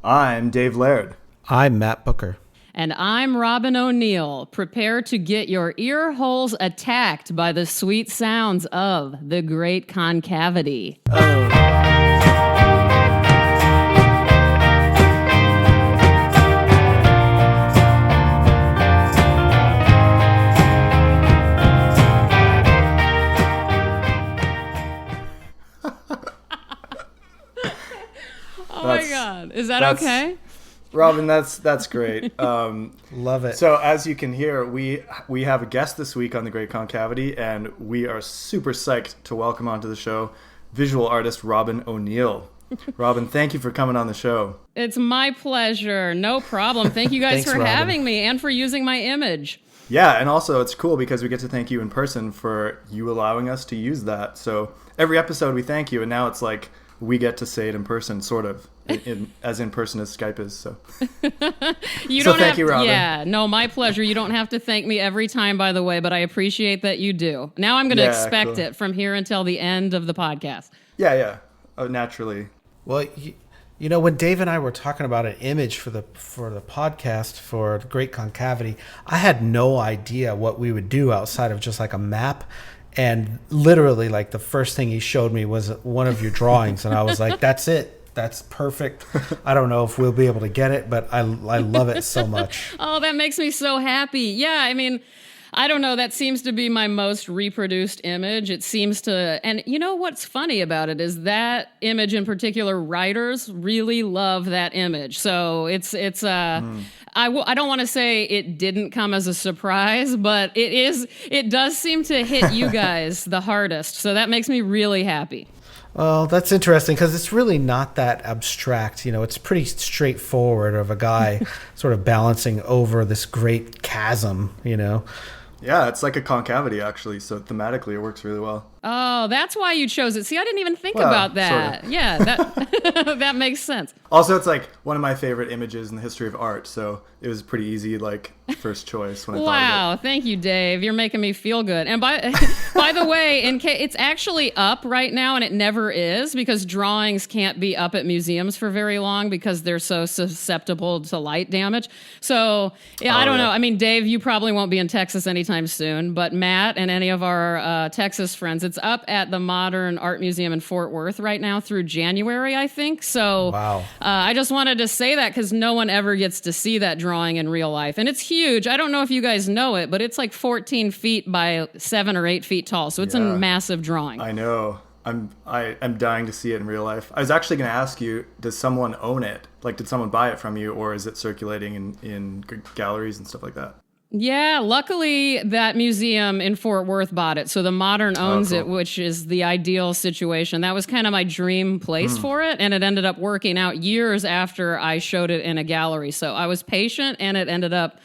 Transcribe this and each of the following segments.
I'm Dave Laird. I'm Matt Booker. And I'm Robyn O'Neil. Prepare to get your ear holes attacked by the sweet sounds of the Great Concavity. Oh my God. Is that okay? Robyn, that's great. Love it. So as you can hear, we have a guest this week on The Great Concavity, and we are super psyched to welcome onto the show visual artist Robyn O'Neil. Robyn, thank you for coming on the show. It's my pleasure. No problem. Thank you guys for having me and for using my image. Yeah, and also it's cool because we get to thank you in person for you allowing us to use that. So every episode we thank you, and now it's like we get to say it in person, sort of, as in person as Skype is. So, thank you, Robyn. Yeah, no, my pleasure. You don't have to thank me every time, by the way, but I appreciate that you do. Now I'm going to expect it from here until the end of the podcast. Yeah. Oh, naturally. Well, you know, when Dave and I were talking about an image for the podcast for The Great Concavity, I had no idea what we would do outside of just like a map. And literally, like, the first thing he showed me was one of your drawings. And I was like, that's it. That's perfect. I don't know if we'll be able to get it, but I love it so much. Oh, that makes me so happy. Yeah, I mean, I don't know. That seems to be my most reproduced image. It seems to, and you know what's funny about it is that image in particular, writers really love that image. So I don't want to say it didn't come as a surprise, but it does seem to hit you guys the hardest. So that makes me really happy. Well, that's interesting because it's really not that abstract. You know, it's pretty straightforward of a guy sort of balancing over this great chasm, you know. Yeah, it's like a concavity, actually. So thematically, it works really well. Oh, that's why you chose it. See, I didn't even think about that. Sort of. Yeah, that that makes sense. Also, it's like one of my favorite images in the history of art. So it was pretty easy, like, first choice when I thought of it. Wow, thank you, Dave. You're making me feel good. And by the way, it's actually up right now, and it never is because drawings can't be up at museums for very long because they're so susceptible to light damage. So, I don't know. I mean, Dave, you probably won't be in Texas anytime soon, but Matt and any of our Texas friends, it's up at the Modern Art Museum in Fort Worth right now through January, I think. So wow. I just wanted to say that because no one ever gets to see that drawing in real life. And it's huge. I don't know if you guys know it, but it's like 14 feet by 7 or 8 feet tall. So it's a massive drawing. I know. I'm dying to see it in real life. I was actually going to ask you, does someone own it? Like, did someone buy it from you, or is it circulating in galleries and stuff like that? Yeah, luckily that museum in Fort Worth bought it. So the Modern owns it, which is the ideal situation. That was kind of my dream place for it, and it ended up working out years after I showed it in a gallery. So I was patient, and it ended up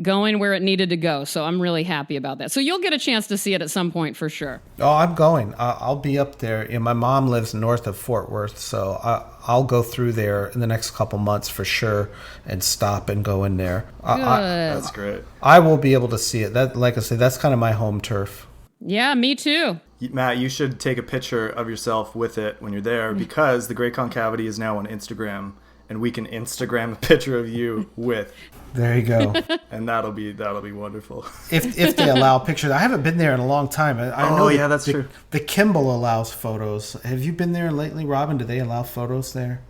going where it needed to go. So I'm really happy about that. So you'll get a chance to see it at some point for sure. Oh, I'm going. I'll be up there. And my mom lives north of Fort Worth, so I'll go through there in the next couple months for sure and stop and go in there. That's great. I will be able to see it. That, like I said, that's kind of my home turf. Yeah, me too. Matt, you should take a picture of yourself with it when you're there because The Great Concavity is now on Instagram, and we can Instagram a picture of you with. There you go. And that'll be wonderful. If they allow pictures. I haven't been there in a long time. I know that's true. The Kimball allows photos. Have you been there lately, Robyn? Do they allow photos there?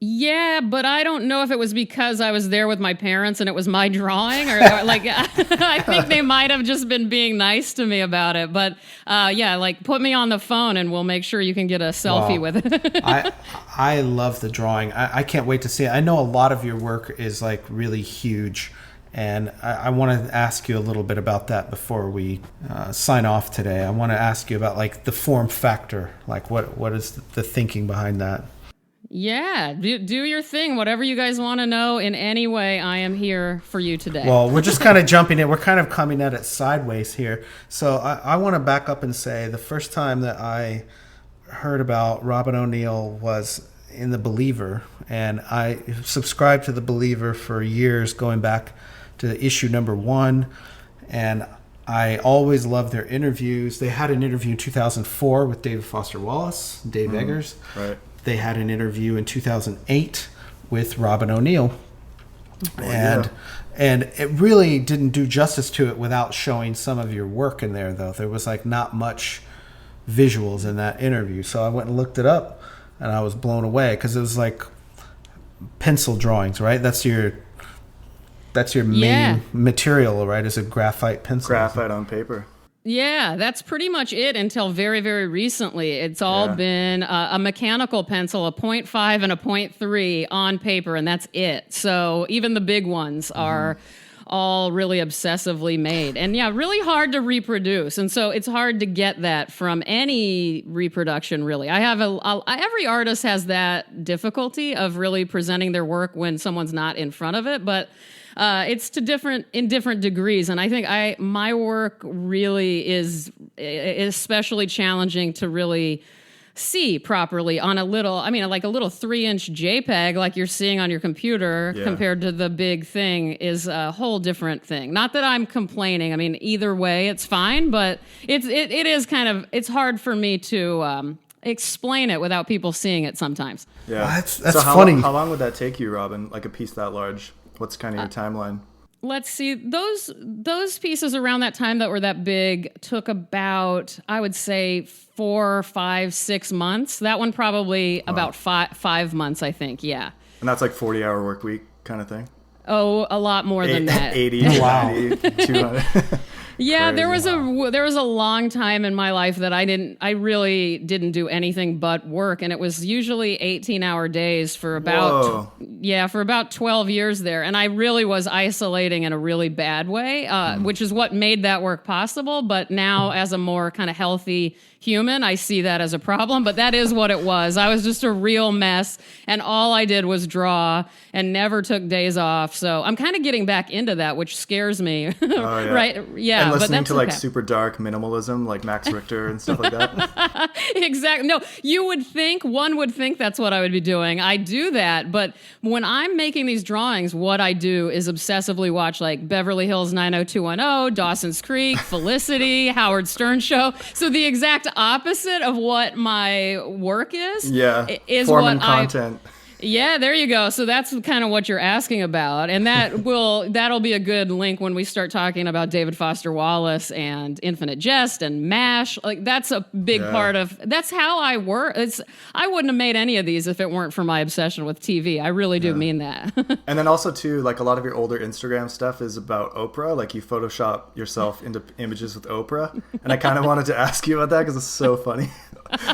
Yeah, but I don't know if it was because I was there with my parents and it was my drawing, or like I think they might have just been being nice to me about it. But like put me on the phone and we'll make sure you can get a selfie with it. I love the drawing. I can't wait to see it. I know a lot of your work is like really huge, and I want to ask you a little bit about that before we sign off today. I want to ask you about like the form factor, like what is the thinking behind that? Yeah, do your thing. Whatever you guys want to know in any way, I am here for you today. Well, we're just kind of jumping in. We're kind of coming at it sideways here. So I want to back up and say the first time that I heard about Robyn O'Neil was in The Believer, and I subscribed to The Believer for years, going back to issue number 1, and I always loved their interviews. They had an interview in 2004 with David Foster Wallace, Dave Eggers. Right. They had an interview in 2008 with Robyn O'Neil. Oh, And it really didn't do justice to it without showing some of your work in there, though. There was like not much visuals in that interview. So I went and looked it up, and I was blown away because it was like pencil drawings, right? That's your main material, right? Is a graphite pencil. Graphite on paper. Yeah, that's pretty much it until very, very recently. It's all been a mechanical pencil, a 0.5 and a 0.3 on paper, and that's it. So even the big ones are all really obsessively made. And yeah, really hard to reproduce. And so it's hard to get that from any reproduction, really. I have every artist has that difficulty of really presenting their work when someone's not in front of it, but it's in different degrees, and I think my work really is especially challenging to really see properly on like a little 3-inch JPEG like you're seeing on your computer compared to the big thing is a whole different thing. Not that I'm complaining. I mean, either way, it's fine, but it is kind of, it's hard for me to explain it without people seeing it sometimes. Yeah, that's so funny. How long would that take you, Robyn? Like a piece that large? What's kind of your timeline? Let's see. Those pieces around that time that were that big took about, I would say, 4, 5, 6 months. That one probably about 5 months, I think. Yeah. And that's like 40-hour work week kind of thing? Oh, a lot more than that. 80, wow. 90, 200. Yeah, Crazy. there was a long time in my life that I really didn't do anything but work, and it was usually 18-hour days for about 12 years there, and I really was isolating in a really bad way, which is what made that work possible. But now, as a more kind of healthy human, I see that as a problem, but that is what it was. I was just a real mess, and all I did was draw and never took days off. So I'm kind of getting back into that, which scares me. Oh, yeah. Right? Yeah. And listening to like okay. super dark minimalism, like Max Richter and stuff like that. Exactly. No, one would think that's what I would be doing. I do that, but when I'm making these drawings, what I do is obsessively watch like Beverly Hills 90210, Dawson's Creek, Felicity, Howard Stern Show. So the exact opposite of what my work is. Yeah. Is Form and what content. Yeah, there you go. So that's kind of what you're asking about. And that'll be a good link when we start talking about David Foster Wallace and Infinite Jest and MASH. Like that's a big part of, that's how I work. I wouldn't have made any of these if it weren't for my obsession with TV. I really do mean that. And then also too, like a lot of your older Instagram stuff is about Oprah. Like you Photoshop yourself into images with Oprah. And I kind of wanted to ask you about that because it's so funny.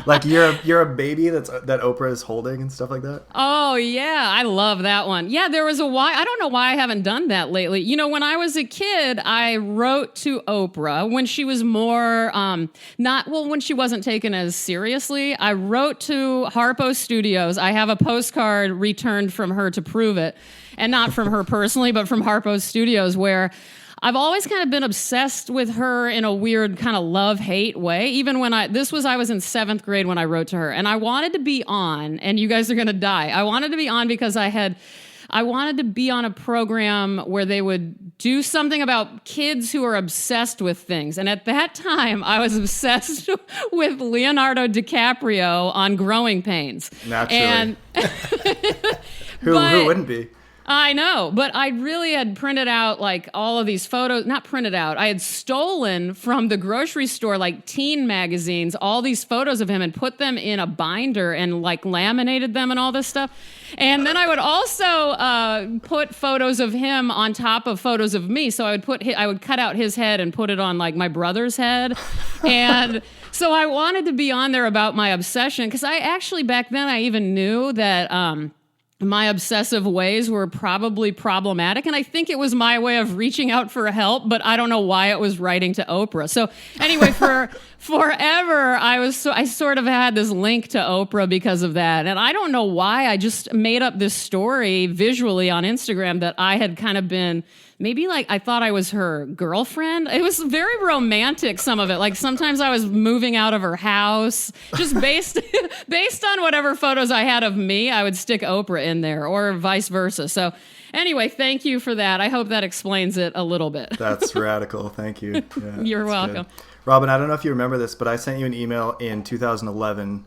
Like you're a baby that Oprah is holding and stuff like that. Oh yeah, I love that one. Yeah, there was I don't know why I haven't done that lately. You know, when I was a kid, I wrote to Oprah when she was more when she wasn't taken as seriously. I wrote to Harpo Studios. I have a postcard returned from her to prove it, and not from her personally, but from Harpo Studios, where I've always kind of been obsessed with her in a weird kind of love-hate way. Even when I was in 7th grade when I wrote to her, and I wanted to be on, and you guys are going to die. I wanted to be on because I wanted to be on a program where they would do something about kids who are obsessed with things. And at that time, I was obsessed with Leonardo DiCaprio on Growing Pains. Naturally. And who wouldn't be? I know, but I really had printed out like all of these photos, not printed out, I had stolen from the grocery store, like teen magazines, all these photos of him and put them in a binder and like laminated them and all this stuff. And then I would also put photos of him on top of photos of me. So I would cut out his head and put it on like my brother's head. And so I wanted to be on there about my obsession because I actually back then I even knew that my obsessive ways were probably problematic, and I think it was my way of reaching out for help, but I don't know why it was writing to Oprah. So anyway, for forever, I sort of had this link to Oprah because of that, and I don't know why. I just made up this story visually on Instagram that I had kind of been maybe like I thought I was her girlfriend. It was very romantic, some of it. Like sometimes I was moving out of her house. Just based on whatever photos I had of me, I would stick Oprah in there or vice versa. So anyway, thank you for that. I hope that explains it a little bit. That's radical. Thank you. Yeah, You're welcome. Good. Robyn, I don't know if you remember this, but I sent you an email in 2011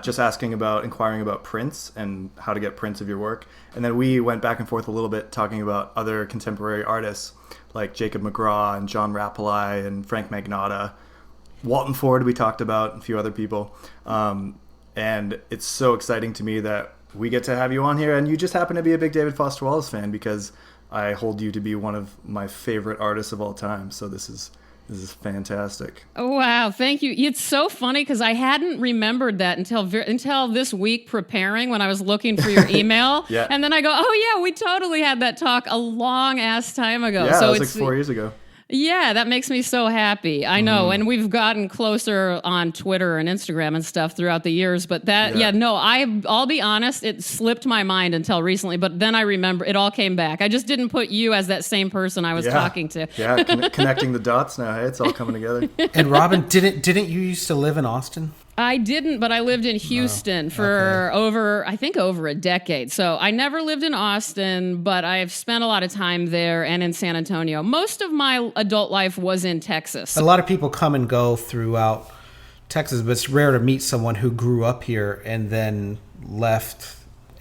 just inquiring about prints and how to get prints of your work. And then we went back and forth a little bit talking about other contemporary artists like Jacob McGraw and John Rapalai and Frank Magnotta. Walton Ford we talked about, and a few other people. And it's so exciting to me that we get to have you on here, and you just happen to be a big David Foster Wallace fan, because I hold you to be one of my favorite artists of all time. So this is fantastic. Oh, wow. Thank you. It's so funny because I hadn't remembered that until this week preparing, when I was looking for your email. Yeah. And then I go, oh, yeah, we totally had that talk a long ass time ago. Yeah, so it was like 4 years ago. Yeah, that makes me so happy. I know. And we've gotten closer on Twitter and Instagram and stuff throughout the years. But I'll be honest, it slipped my mind until recently. But then I remember it all came back. I just didn't put you as that same person I was talking to. Yeah, connecting the dots now. Hey, it's all coming together. And Robyn, didn't you used to live in Austin? I didn't, but I lived in Houston for over a decade. So I never lived in Austin, but I've spent a lot of time there and in San Antonio. Most of my adult life was in Texas. A lot of people come and go throughout Texas, but it's rare to meet someone who grew up here and then left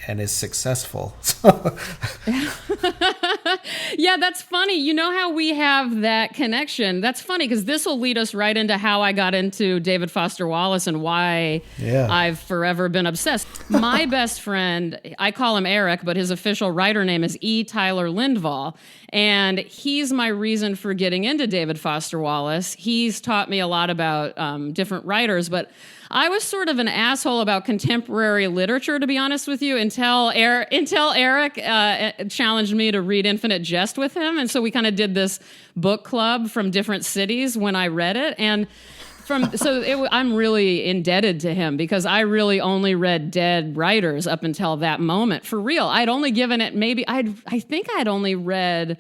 and is successful. Yeah, that's funny. You know how we have that connection? That's funny because this will lead us right into how I got into David Foster Wallace and why I've forever been obsessed. My best friend, I call him Eric, but his official writer name is E. Tyler Lindvall. And he's my reason for getting into David Foster Wallace. He's taught me a lot about different writers, but I was sort of an asshole about contemporary literature, to be honest with you, until Eric challenged me to read Infinite Jest with him. And so we kind of did this book club from different cities when I read it. And I'm really indebted to him because I really only read dead writers up until that moment. For real, I'd only given it I think I'd only read,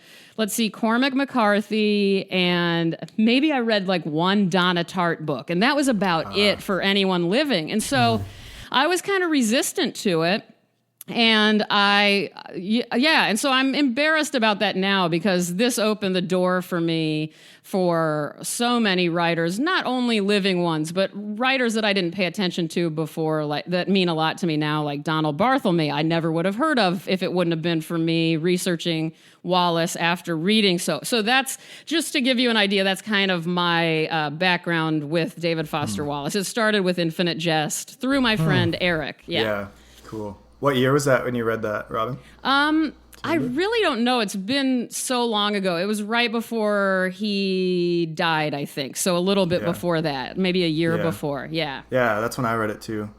Cormac McCarthy, and maybe I read like one Donna Tartt book, and that was about it for anyone living. And so I was kind of resistant to it. And and so I'm embarrassed about that now because this opened the door for me for so many writers, not only living ones, but writers that I didn't pay attention to before, like that mean a lot to me now, like Donald Barthelme. I never would have heard of if it wouldn't have been for me researching Wallace after reading. So that's just to give you an idea. That's kind of my background with David Foster Wallace. It started with Infinite Jest through my friend Eric. Yeah, cool. What year was that when you read that, Robyn? I really don't know. It's been so long ago. It was right before he died, I think. So a little bit before that, maybe a year before. Yeah. Yeah, that's when I read it too.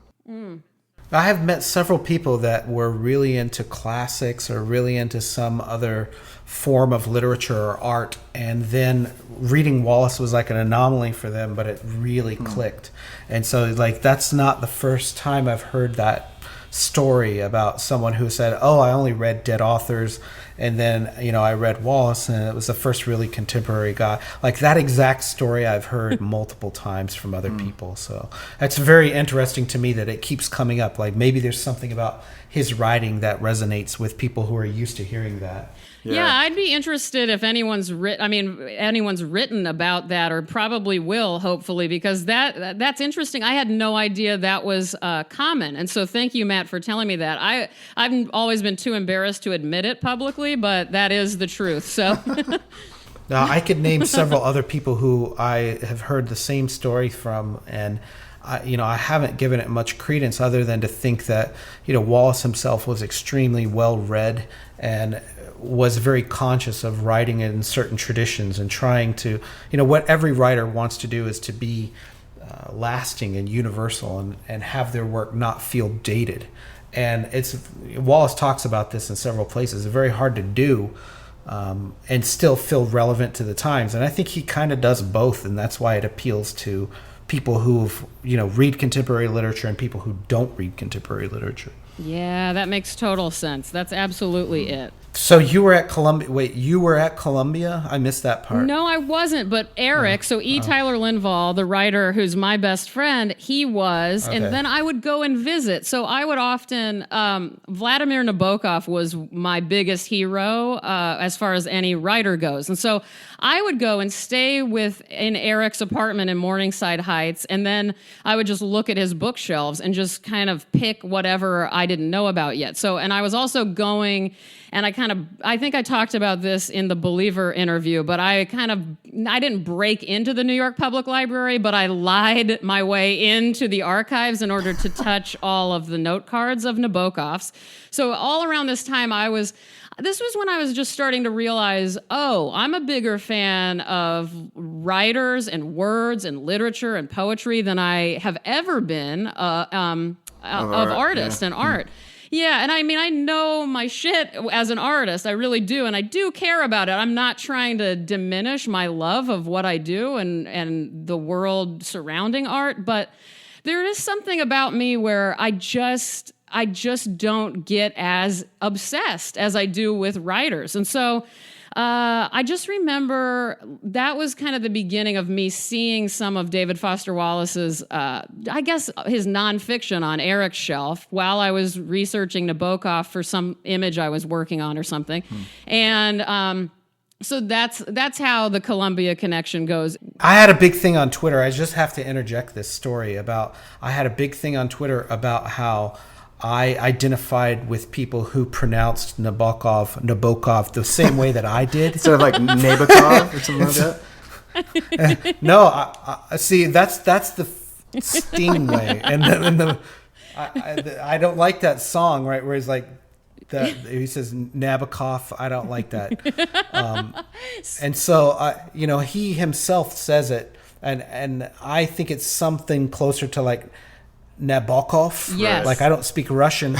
I have met several people that were really into classics or really into some other form of literature or art, and then reading Wallace was like an anomaly for them, but it really clicked. And so that's not the first time I've heard that story about someone who said, I only read dead authors, and then I read Wallace and it was the first really contemporary guy. Like that exact story I've heard multiple times from other people. So it's very interesting to me that it keeps coming up. Like maybe there's something about his writing that resonates with people who are used to hearing that. Yeah, I'd be interested if anyone's written about that, or probably will, hopefully, because that's interesting. I had no idea that was common, and so thank you, Matt, for telling me that. I've always been too embarrassed to admit it publicly, but that is the truth. So. Now, I could name several other people who I have heard the same story from, and I haven't given it much credence other than to think that Wallace himself was extremely well read and was very conscious of writing in certain traditions and trying to, what every writer wants to do is to be lasting and universal and have their work not feel dated. And Wallace talks about this in several places. It's very hard to do and still feel relevant to the times. And I think he kind of does both, and that's why it appeals to people who read contemporary literature and people who don't read contemporary literature. Yeah, that makes total sense. That's absolutely it. So you were at Columbia. Wait, you were at Columbia? I missed that part. No, I wasn't. But Eric, so E. Tyler Lindvall, the writer who's my best friend, he was. Okay. And then I would go and visit. So I would often, Vladimir Nabokov was my biggest hero as far as any writer goes. And so I would go and stay in Eric's apartment in Morningside Heights. And then I would just look at his bookshelves and just kind of pick whatever I didn't know about yet. So, and I was also going... And I think I talked about this in the Believer interview, but I didn't break into the New York Public Library, but I lied my way into the archives in order to touch all of the note cards of Nabokov's. So all around this time, this was when I was just starting to realize, I'm a bigger fan of writers and words and literature and poetry than I have ever been of artists and art. Yeah, and I mean, I know my shit as an artist. I really do, and I do care about it. I'm not trying to diminish my love of what I do and the world surrounding art, but there is something about me where I just don't get as obsessed as I do with writers. And so I just remember that was kind of the beginning of me seeing some of David Foster Wallace's, I guess, his nonfiction on Eric's shelf while I was researching Nabokov for some image I was working on or something. And so that's how the Columbia connection goes. I had a big thing on Twitter. I just have to interject this story I had a big thing on Twitter about how I identified with people who pronounced Nabokov the same way that I did. Sort of like Nabokov or something like that? No, I see, that's the Sting way. And I don't like that song, right, where he's like, he says Nabokov. I don't like that. And so, he himself says it, and I think it's something closer to like Nabokov. Yes. Like, I don't speak Russian,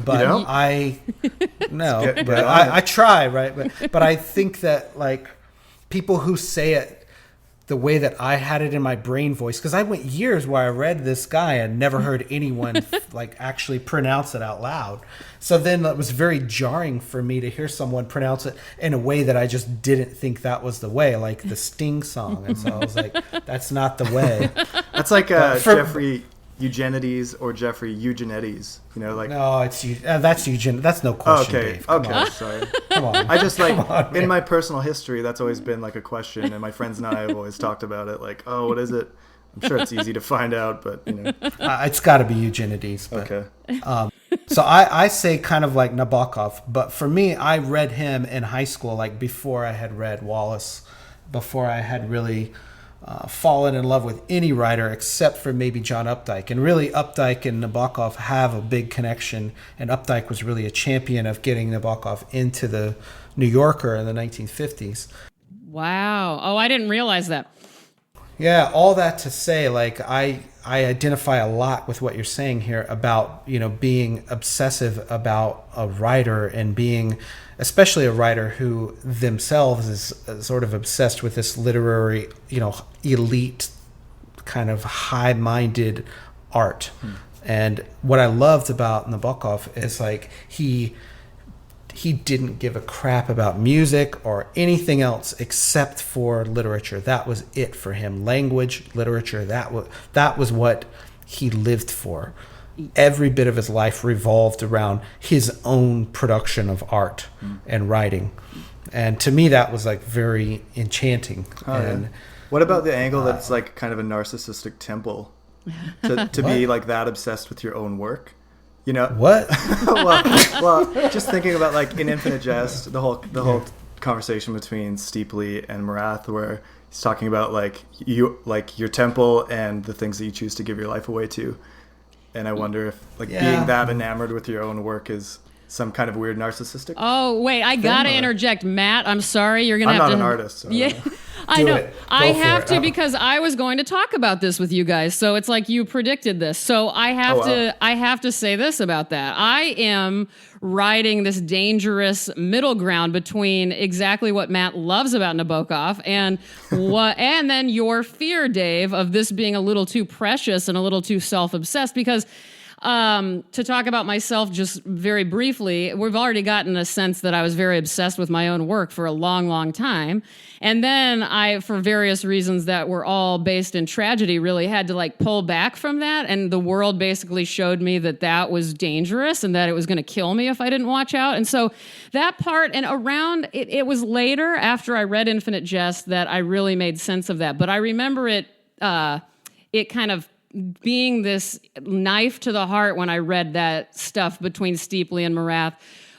but You don't? I try, right? But I think that like people who say it the way that I had it in my brain voice, because I went years where I read this guy and never heard anyone like actually pronounce it out loud. So then it was very jarring for me to hear someone pronounce it in a way that I just didn't think that was the way, like the Sting song. And so I was like, that's not the way. That's like Jeffrey Eugenides or Jeffrey Eugenetides, like... No, that's Eugen. That's no question, okay, Dave. Come okay, on. sorry. Come on. I just in my personal history, that's always been like a question, and my friends and I have always talked about it, like, what is it? I'm sure it's easy to find out, but, It's got to be Eugenides. But, okay. So I say kind of like Nabokov, but for me, I read him in high school, like before I had read Wallace, before I had really... fallen in love with any writer except for maybe John Updike. And really, Updike and Nabokov have a big connection, and Updike was really a champion of getting Nabokov into the New Yorker in the 1950s. Wow. Oh, I didn't realize that. Yeah, all that to say, like, I identify a lot with what you're saying here about, being obsessive about a writer and being... especially a writer who themselves is sort of obsessed with this literary, elite kind of high-minded art. And what I loved about Nabokov is like he didn't give a crap about music or anything else except for literature. That was it for him. Language, literature, that was what he lived for. Every bit of his life revolved around his own production of art and writing. And to me, that was like very enchanting. Yeah. What about the angle that's like kind of a narcissistic temple to be like that obsessed with your own work? What? well, just thinking about like in Infinite Jest, the whole conversation between Steeply and Marathe, where he's talking about like your temple and the things that you choose to give your life away to. And I wonder if being that enamored with your own work is some kind of weird narcissistic. Oh, wait, I got to interject. Matt, I'm sorry. You're going to have to... I'm not an artist. So yeah, I know. I have to because I was going to talk about this with you guys. So it's like you predicted this. So I have to say this about that. I am riding this dangerous middle ground between exactly what Matt loves about Nabokov and then your fear, Dave, of this being a little too precious and a little too self-obsessed, because To talk about myself just very briefly, we've already gotten a sense that I was very obsessed with my own work for a long, long time. And then I, for various reasons that were all based in tragedy, really had to like pull back from that. And the world basically showed me that that was dangerous and that it was going to kill me if I didn't watch out. And so that part, and around, it was later after I read Infinite Jest that I really made sense of that. But I remember it kind of being this knife to the heart when I read that stuff between Steeply and Marathe,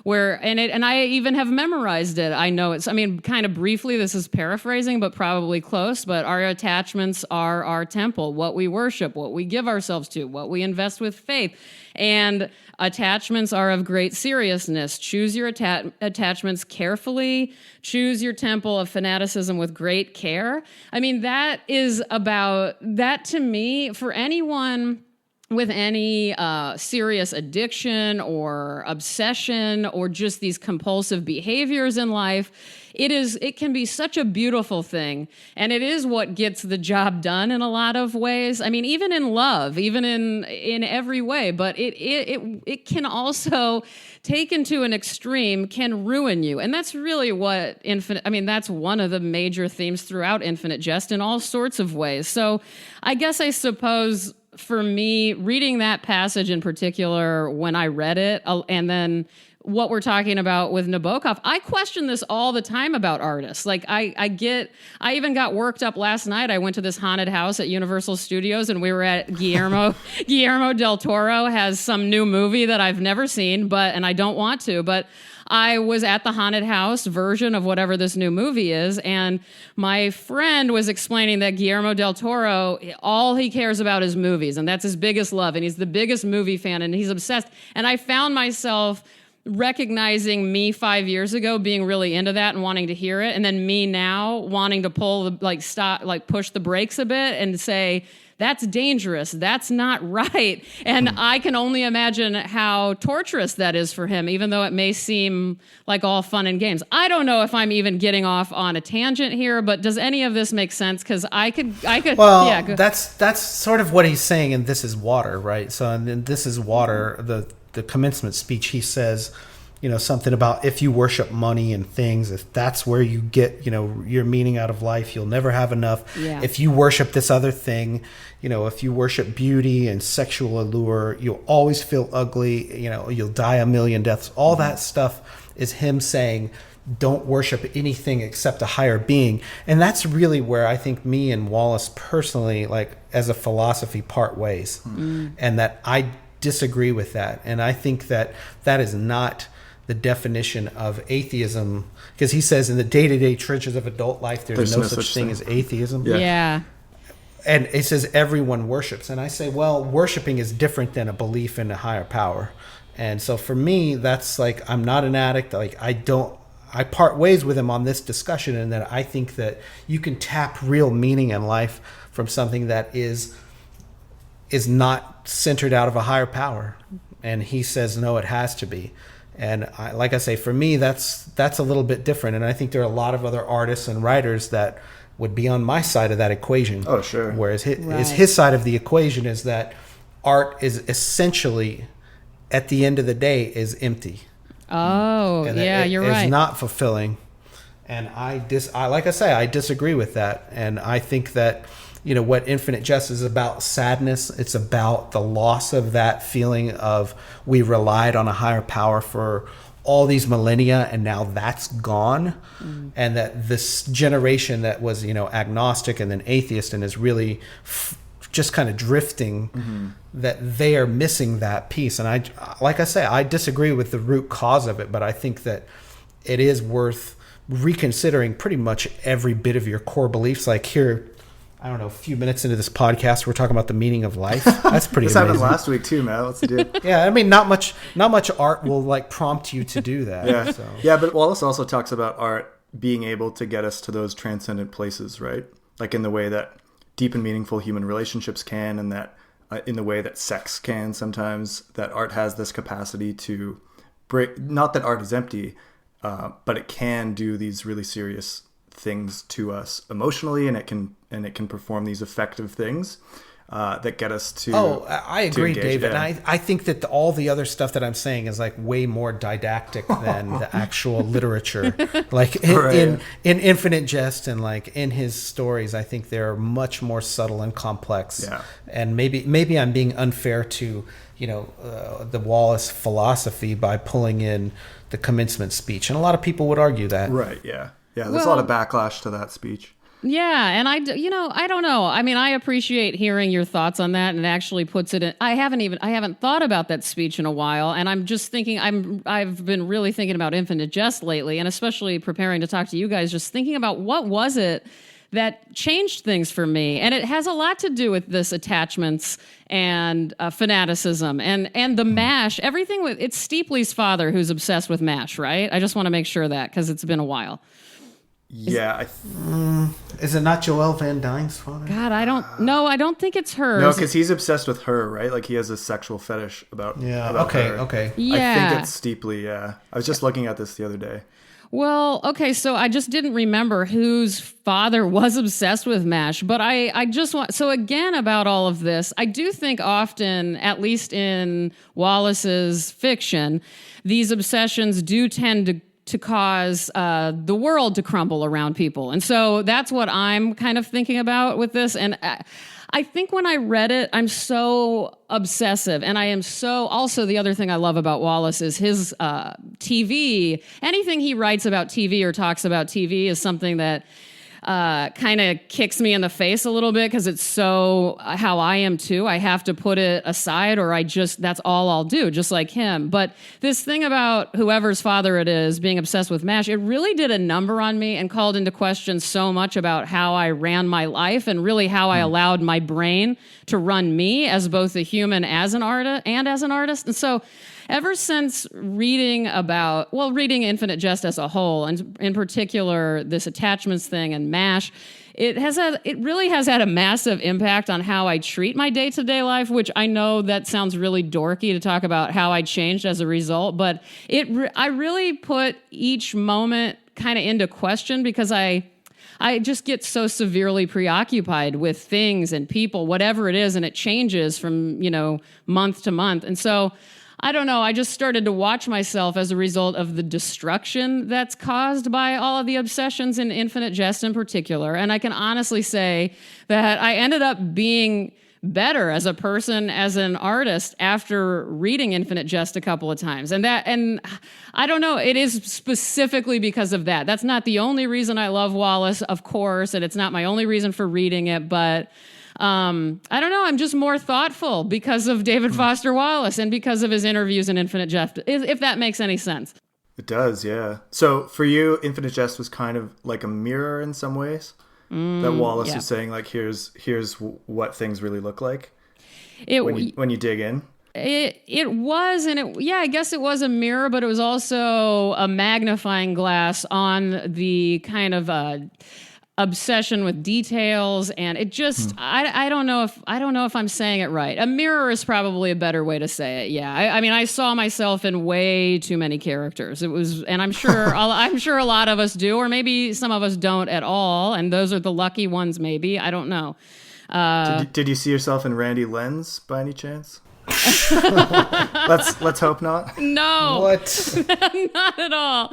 and I even have memorized it. I know it's, I mean, kind of briefly, this is paraphrasing, but probably close, but our attachments are our temple, what we worship, what we give ourselves to, what we invest with faith. And attachments are of great seriousness. Choose your attachments carefully. Choose your temple of fanaticism with great care. I mean, that is about, that to me, for anyone with any serious addiction or obsession or just these compulsive behaviors in life, it can be such a beautiful thing. And it is what gets the job done in a lot of ways. I mean, even in love, even in every way, but it can also, taken to an extreme, can ruin you. And that's really what that's one of the major themes throughout Infinite Jest in all sorts of ways. So I guess I suppose for me, reading that passage in particular, when I read it, and then what we're talking about with Nabokov, I question this all the time about artists. Like I even got worked up last night. I went to this haunted house at Universal Studios, and we were at Guillermo del Toro has some new movie that I've never seen, and I don't want to, but I was at the haunted house version of whatever this new movie is, and my friend was explaining that Guillermo del Toro, all he cares about is movies, and that's his biggest love, and he's the biggest movie fan, and he's obsessed. And I found myself recognizing me 5 years ago being really into that and wanting to hear it, and then me now wanting to push the brakes a bit and say, that's dangerous. That's not right. And I can only imagine how torturous that is for him, even though it may seem like all fun and games. I don't know if I'm even getting off on a tangent here, but does any of this make sense? Because I could. Well, yeah, that's sort of what he's saying in This Is Water, right? So in This Is Water, the commencement speech, he says, something about if you worship money and things, if that's where you get, your meaning out of life, you'll never have enough. Yeah. If you worship this other thing, if you worship beauty and sexual allure, you'll always feel ugly, you'll die a million deaths. All that stuff is him saying, don't worship anything except a higher being. And that's really where I think me and Wallace personally, like as a philosophy, part ways. And that I disagree with that. And I think that is not the definition of atheism, because he says in the day-to-day trenches of adult life, there's no such thing as atheism. Yeah. And it says everyone worships. And I say, well, worshiping is different than a belief in a higher power. And so for me, that's like, I'm not an addict. Like I part ways with him on this discussion, and that I think that you can tap real meaning in life from something that is not centered out of a higher power. And he says, no, it has to be. And like I say, for me, that's a little bit different. And I think there are a lot of other artists and writers that would be on my side of that equation. Oh, sure. Whereas his side of the equation is that art is essentially, at the end of the day, is empty. Oh, and yeah, you're right. It's not fulfilling. And I like I say, I disagree with that. And I think that, what Infinite Jest is about sadness. It's about the loss of that feeling of we relied on a higher power for all these millennia, and now that's gone. And that this generation that was, agnostic and then atheist and is really just kind of drifting, that they are missing that piece. And like I say, I disagree with the root cause of it, but I think that it is worth reconsidering pretty much every bit of your core beliefs. Like here, I don't know, a few minutes into this podcast, we're talking about the meaning of life. That's pretty this amazing. happened last week too, Matt. What's the deal? Yeah, I mean, not much art will like prompt you to do that. Yeah, so. Yeah, but Wallace also talks about art being able to get us to those transcendent places, right? Like in the way that deep and meaningful human relationships can, and that in the way that sex can sometimes, that art has this capacity to break. Not that art is empty, but it can do these really serious things to us emotionally, and it can perform these effective things. that get us to. Oh, I agree, engage. David. Yeah. And I think that all the other stuff that I'm saying is like way more didactic than the actual literature. Like in Infinite Jest and like in his stories, I think they're much more subtle and complex. Yeah. And maybe I'm being unfair to the Wallace philosophy by pulling in the commencement speech, and a lot of people would argue that. Right. Yeah. Yeah. There's a lot of backlash to that speech. Yeah, and I don't know. I mean, I appreciate hearing your thoughts on that, and it actually puts it in. I haven't thought about that speech in a while, and I'm just thinking. I've been really thinking about Infinite Jest lately, and especially preparing to talk to you guys. Just thinking about what was it that changed things for me, and it has a lot to do with this attachments and fanaticism and the MASH. Everything with it's Steeply's father who's obsessed with MASH, right? I just want to make sure that because it's been a while. Yeah. Is it not Joelle Van Dyne's father? God, I don't think it's hers. No, because he's obsessed with her, right? Like he has a sexual fetish about. Yeah. About Okay. her. Okay. Yeah. I think it's Steeply. Yeah. I was just looking at this the other day. Well, okay, so I just didn't remember whose father was obsessed with MASH, but I just want, so again about all of this, I do think often, at least in Wallace's fiction, these obsessions do tend to cause the world to crumble around people. And so that's what I'm kind of thinking about with this. And I think when I read it, I'm so obsessive. And I am so, also the other thing I love about Wallace is his TV. Anything he writes about TV or talks about TV is something that kind of kicks me in the face a little bit because it's so how I am too. I have to put it aside or that's all I'll do, just like him. But this thing about whoever's father it is being obsessed with MASH, it really did a number on me and called into question so much about how I ran my life and really how I allowed my brain to run me as both a human as an artist and as an artist. And so ever since reading Infinite Jest as a whole, and in particular this attachments thing and MASH, it really has had a massive impact on how I treat my day-to-day life, which I know that sounds really dorky to talk about how I changed as a result, but I really put each moment kind of into question because I just get so severely preoccupied with things and people, whatever it is, and it changes from, month to month. And so I don't know. I just started to watch myself as a result of the destruction that's caused by all of the obsessions in Infinite Jest in particular. And I can honestly say that I ended up being better as a person, as an artist after reading Infinite Jest a couple of times. And I don't know, it is specifically because of that. That's not the only reason I love Wallace, of course, and it's not my only reason for reading it, but I don't know. I'm just more thoughtful because of David Foster Wallace and because of his interviews in Infinite Jest, if that makes any sense. It does, yeah. So for you, Infinite Jest was kind of like a mirror in some ways. That Wallace is saying, like, here's what things really look like. When you dig in. It was, and I guess it was a mirror, but it was also a magnifying glass on the kind of obsession with details, and it just I don't know if I'm saying it right. A mirror is probably a better way to say it. Yeah, I mean, I saw myself in way too many characters. It was, and I'm sure a lot of us do, or maybe some of us don't at all, and those are the lucky ones. Maybe, I don't know. Did you see yourself in Randy Lenz by any chance? Let's hope not. No. What? Not at all.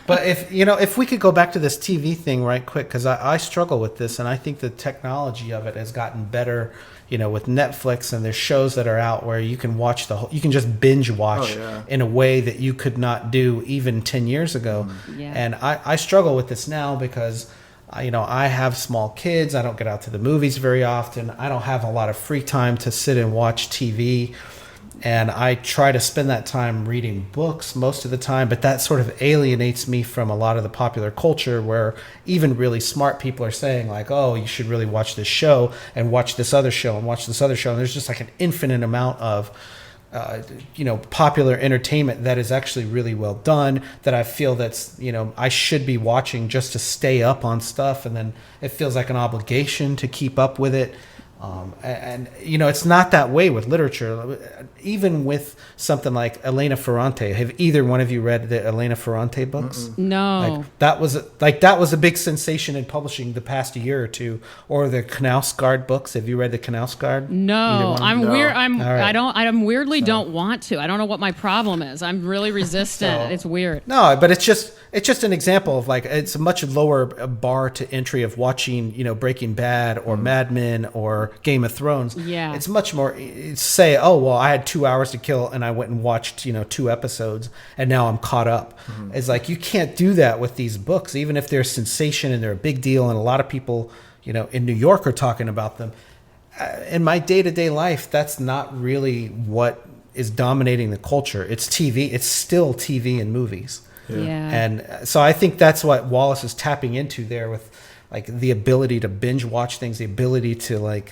But if we could go back to this TV thing right quick, because I struggle with this, and I think the technology of it has gotten better. With Netflix, and there's shows that are out where you can watch you can just binge watch in a way that you could not do even 10 years ago. Yeah. And I struggle with this now because I have small kids. I don't get out to the movies very often. I don't have a lot of free time to sit and watch TV. And I try to spend that time reading books most of the time, but that sort of alienates me from a lot of the popular culture where even really smart people are saying like, oh, you should really watch this show and watch this other show and watch this other show. And there's just like an infinite amount of popular entertainment that is actually really well done that I feel that's, I should be watching just to stay up on stuff. And then it feels like an obligation to keep up with it. And it's not that way with literature. Even with something like Elena Ferrante. Have either one of you read the Elena Ferrante books? Mm-mm. No. That was a big sensation in publishing the past year or two. Or the Knausgaard books. Have you read the Knausgaard? No, I'm No. weird. Right. I'm weirdly don't want to. I don't know what my problem is. I'm really resistant. It's weird. No, but it's just an example of it's a much lower bar to entry of watching, Breaking Bad or Mad Men or Game of Thrones. Yeah. It's much more say, oh, well, I had 2 hours to kill and I went and watched, 2 episodes and now I'm caught up. Mm-hmm. It's like, you can't do that with these books, even if they're a sensation and they're a big deal. And a lot of people, in New York are talking about them. In my day-to-day life, that's not really what is dominating the culture. It's TV. It's still TV and movies. Yeah. And so I think that's what Wallace is tapping into there with the ability to binge watch things, the ability to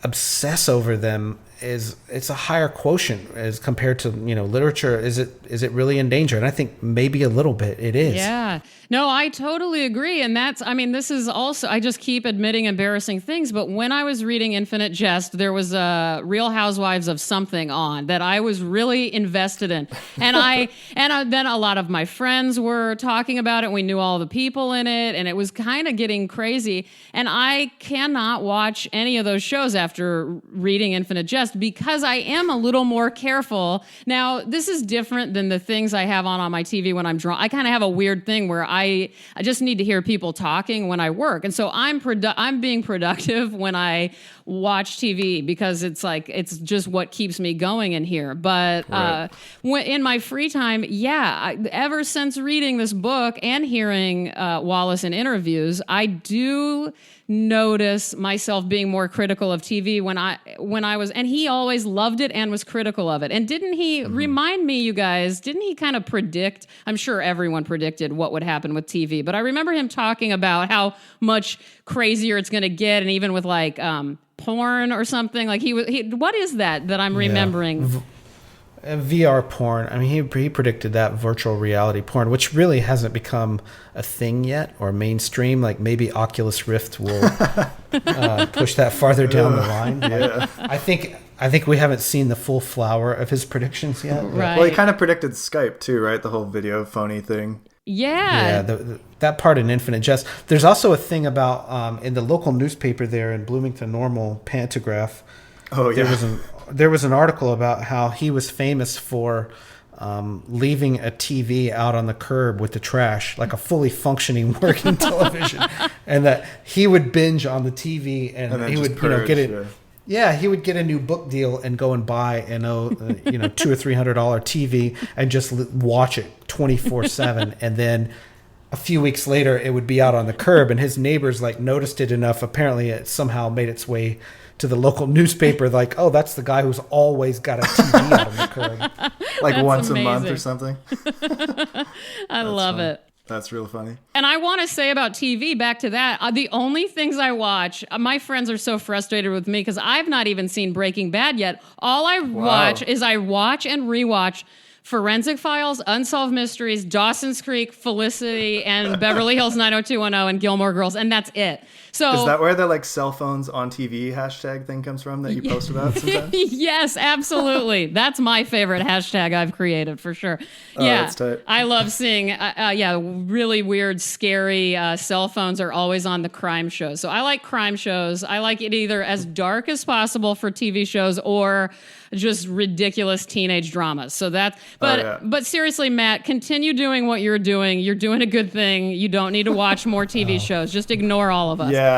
obsess over them it's a higher quote as compared to literature. Is it really in danger? And I think maybe a little bit it is. Yeah. No, I totally agree. And this is also, I just keep admitting embarrassing things, but when I was reading Infinite Jest, there was a Real Housewives of something on that I was really invested in. And then a lot of my friends were talking about it. We knew all the people in it and it was kind of getting crazy. And I cannot watch any of those shows after reading Infinite Jest because I am a little more careful. Now, this is different than the things I have on my TV when I'm drunk. I kind of have a weird thing where I just need to hear people talking when I work. And so I'm being productive when I watch TV because it's just what keeps me going in here. But Right. In my free time, ever since reading this book and hearing Wallace in interviews, I do notice myself being more critical of TV when I was, and he always loved it and was critical of it. And didn't he remind me, you guys, didn't he kind of predict, I'm sure everyone predicted what would happen with TV, but I remember him talking about how much crazier it's going to get. And even with porn or something, what is that I'm remembering? VR porn. I mean, he predicted that virtual reality porn, which really hasn't become a thing yet or mainstream. Maybe Oculus Rift will push that farther down the line. Yeah. I think we haven't seen the full flower of his predictions yet. Right. Well, he kind of predicted Skype too, right? The whole video phony thing. Yeah. That part in Infinite Jest. There's also a thing about in the local newspaper there in Bloomington Normal, Pantograph. Oh yeah. There was an article about how he was famous for leaving a TV out on the curb with the trash, like a fully functioning working television, and that he would binge on the TV and he would get it. Yeah, he would get a new book deal and go and buy $200 or $300 TV and just watch it 24/7, and then a few weeks later it would be out on the curb, and his neighbors noticed it enough. Apparently, it somehow made its way to the local newspaper, oh, that's the guy who's always got a TV out on the curb. That's once amazing. a month or something. I love it. That's real funny. And I want to say about TV, back to that, the only things I watch, my friends are so frustrated with me because I've not even seen Breaking Bad yet. All I watch is I watch and rewatch Forensic Files, Unsolved Mysteries, Dawson's Creek, Felicity, and Beverly Hills 90210 and Gilmore Girls, and that's it. So is that where the cell phones on TV hashtag thing comes from that you post about sometimes? Yes, absolutely. That's my favorite hashtag I've created for sure. Yeah, that's tight. I love seeing really weird, scary cell phones are always on the crime shows. So I like crime shows. I like it either as dark as possible for TV shows or just ridiculous teenage dramas. So but seriously, Matt, continue doing what you're doing. You're doing a good thing. You don't need to watch more TV shows. Just ignore all of us. Yeah.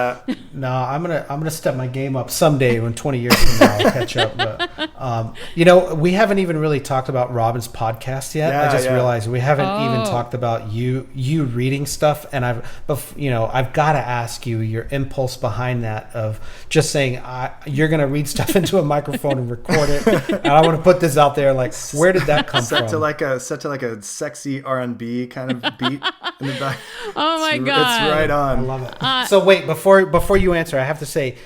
No, I'm gonna step my game up someday when 20 years from now I'll catch up. But we haven't even really talked about Robyn's podcast yet. I just realized we haven't even talked about you reading stuff, and I've got to ask you your impulse behind that of just saying you're gonna read stuff into a microphone and record it, and I want to put this out there. Where did that come from? Set to like a sexy R&B kind of beat in the back. Oh my God. It's right on. I love it. So wait, before you answer, I have to say,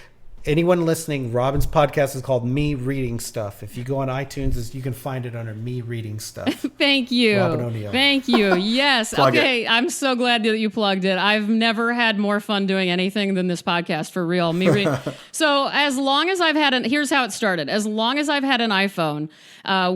anyone listening, Robyn's podcast is called Me Reading Stuff. If you go on iTunes, you can find it under Me Reading Stuff. Thank you. Robyn O'Neil. Thank you. Yes. Okay. I'm so glad that you plugged it. I've never had more fun doing anything than this podcast, for real. So as long as I've had here's how it started. As long as I've had an iPhone,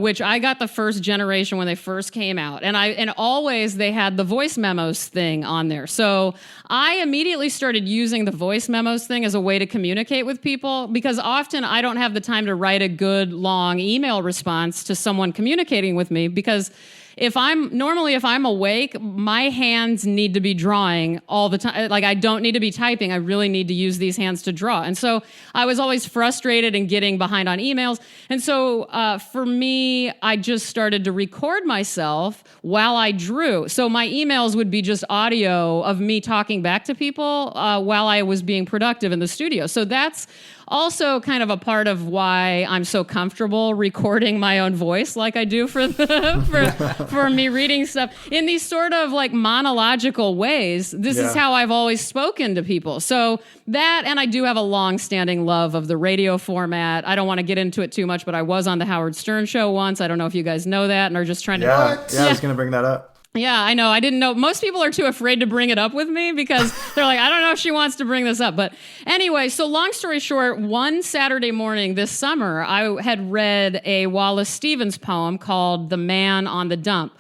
which I got the first generation when they first came out, and always they had the voice memos thing on there. So I immediately started using the voice memos thing as a way to communicate with people, because often I don't have the time to write a good long email response to someone communicating with me, because if I'm awake, my hands need to be drawing all the time. Like, I don't need to be typing. I really need to use these hands to draw. And so I was always frustrated and getting behind on emails. And so for me, I just started to record myself while I drew. So my emails would be just audio of me talking back to people while I was being productive in the studio. So that's also kind of a part of why I'm so comfortable recording my own voice like I do for Me Reading Stuff in these sort of like monological ways. This is how I've always spoken to people. So that, and I do have a long-standing love of the radio format. I don't want to get into it too much, but I was on the Howard Stern show once. I don't know if you guys know that and are just trying to... Yeah, I was going to bring that up. Yeah, I know. I didn't know. Most people are too afraid to bring it up with me because they're like, I don't know if she wants to bring this up. But anyway, so long story short, one Saturday morning this summer, I had read a Wallace Stevens poem called The Man on the Dump,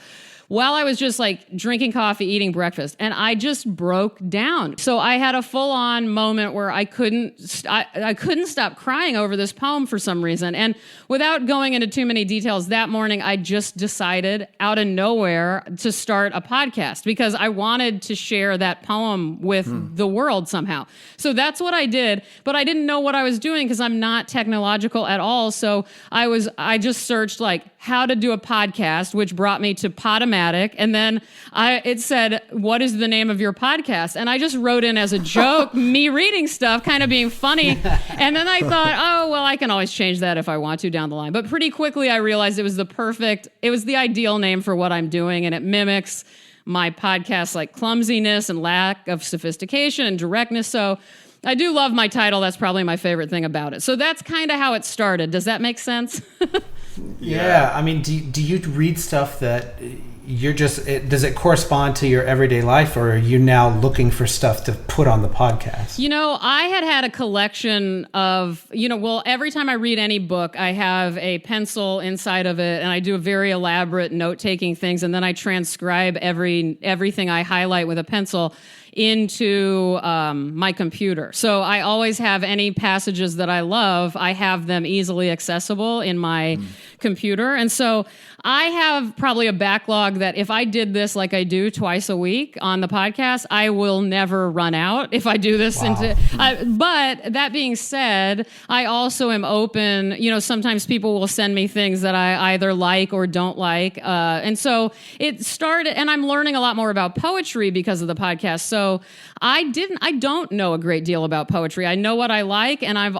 while I was just like drinking coffee, eating breakfast, and I just broke down. So I had a full-on moment where I couldn't stop crying over this poem for some reason. And without going into too many details, that morning I just decided out of nowhere to start a podcast because I wanted to share that poem with the world somehow. So that's what I did, but I didn't know what I was doing because I'm not technological at all. So I just searched like how to do a podcast, which brought me to Podomatic. And then it said, what is the name of your podcast? And I just wrote in as a joke, Me Reading Stuff, kind of being funny. And then I thought, oh, well, I can always change that if I want to down the line. But pretty quickly I realized it was the ideal name for what I'm doing. And it mimics my podcast, like clumsiness and lack of sophistication and directness. So I do love my title. That's probably my favorite thing about it. So that's kind of how it started. Does that make sense? Yeah. I mean, do you read stuff that does it correspond to your everyday life, or are you now looking for stuff to put on the podcast? You know, I had a collection of, every time I read any book, I have a pencil inside of it and I do a very elaborate note-taking things, and then I transcribe everything I highlight with a pencil into my computer. So I always have any passages that I love, I have them easily accessible in my computer. And so I have probably a backlog that if I did this like I do twice a week on the podcast, I will never run out if I do this. Wow. But that being said, I also am open. Sometimes people will send me things that I either like or don't like. And so it started, and I'm learning a lot more about poetry because of the podcast. So I don't know a great deal about poetry. I know what I like, and I'm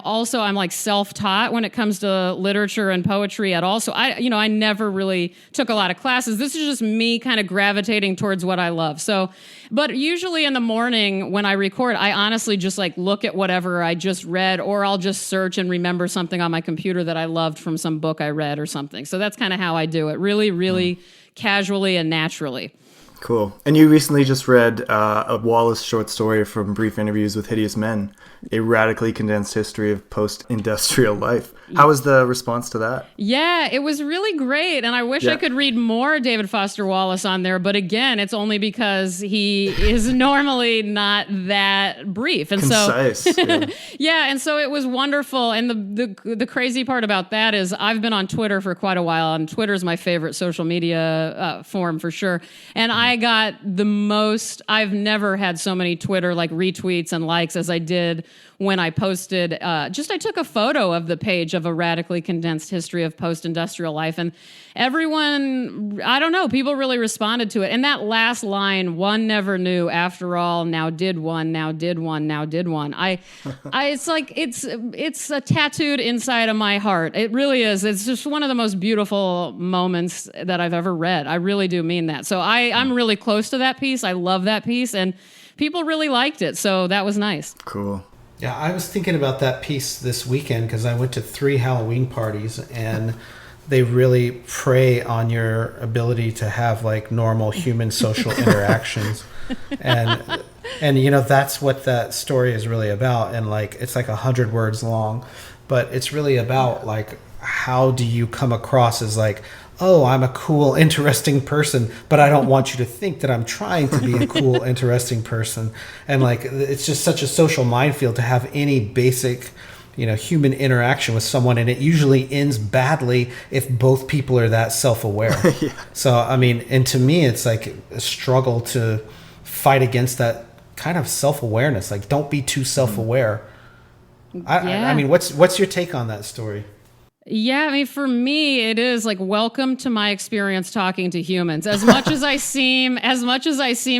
like self-taught when it comes to literature and poetry at all. So I never really took a lot of classes. This is just me kind of gravitating towards what I love. So, but usually in the morning when I record, I honestly just like look at whatever I just read, or I'll just search and remember something on my computer that I loved from some book I read or something. So that's kind of how I do it, really, really casually and naturally. Cool. And you recently just read a Wallace short story from Brief Interviews with Hideous Men, a radically condensed history of post-industrial life. How was the response to that? Yeah, it was really great. And I wish I could read more David Foster Wallace on there. But again, it's only because he is normally not that brief. And concise. And so it was wonderful. And the crazy part about that is I've been on Twitter for quite a while, and Twitter is my favorite social media form for sure. And I got I've never had so many Twitter like retweets and likes as I did when I posted, I took a photo of the page of a radically condensed history of post-industrial life. And everyone, I don't know, people really responded to it. And that last line, one never knew, after all, now did one, now did one, now did one. It's like, it's tattooed inside of my heart. It really is. It's just one of the most beautiful moments that I've ever read. I really do mean that. So I'm really close to that piece. I love that piece. And people really liked it. So that was nice. Cool. Yeah, I was thinking about that piece this weekend because I went to 3 Halloween parties, and they really prey on your ability to have like normal human social interactions. And you know, that's what that story is really about. And like, it's like 100 words long, but it's really about like, how do you come across as like, oh, I'm a cool, interesting person, but I don't want you to think that I'm trying to be a cool, interesting person. And like, it's just such a social minefield to have any basic, you know, human interaction with someone. And it usually ends badly if both people are that self-aware. Yeah. So, I mean, and to me, it's like a struggle to fight against that kind of self-awareness. Like, don't be too self-aware. I mean, what's your take on that story? Yeah, I mean, for me, it is like, welcome to my experience talking to humans. As much as I seem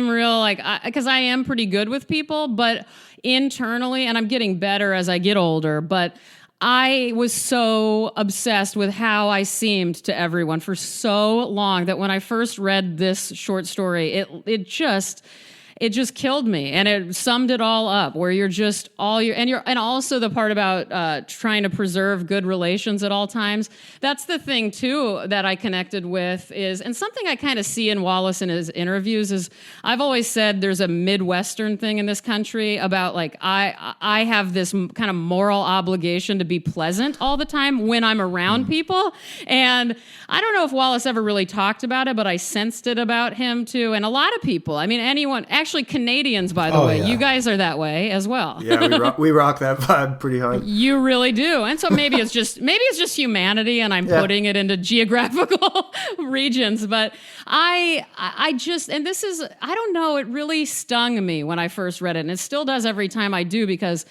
real, like, because I am pretty good with people, but internally, and I'm getting better as I get older, but I was so obsessed with how I seemed to everyone for so long that when I first read this short story, it just killed me, and it summed it all up. Where you're just and also the part about trying to preserve good relations at all times. That's the thing too that I connected with and something I kind of see in Wallace in his interviews is, I've always said there's a Midwestern thing in this country about like, I have this kind of moral obligation to be pleasant all the time when I'm around people, and I don't know if Wallace ever really talked about it, but I sensed it about him too, and a lot of people. I mean, anyone. Actually, Canadians, by the way, yeah. You guys are that way as well. Yeah, we rock that vibe pretty hard. You really do, and so maybe it's just humanity, and I'm putting it into geographical regions. But I just, and this is, I don't know, it really stung me when I first read it, and it still does every time I do, because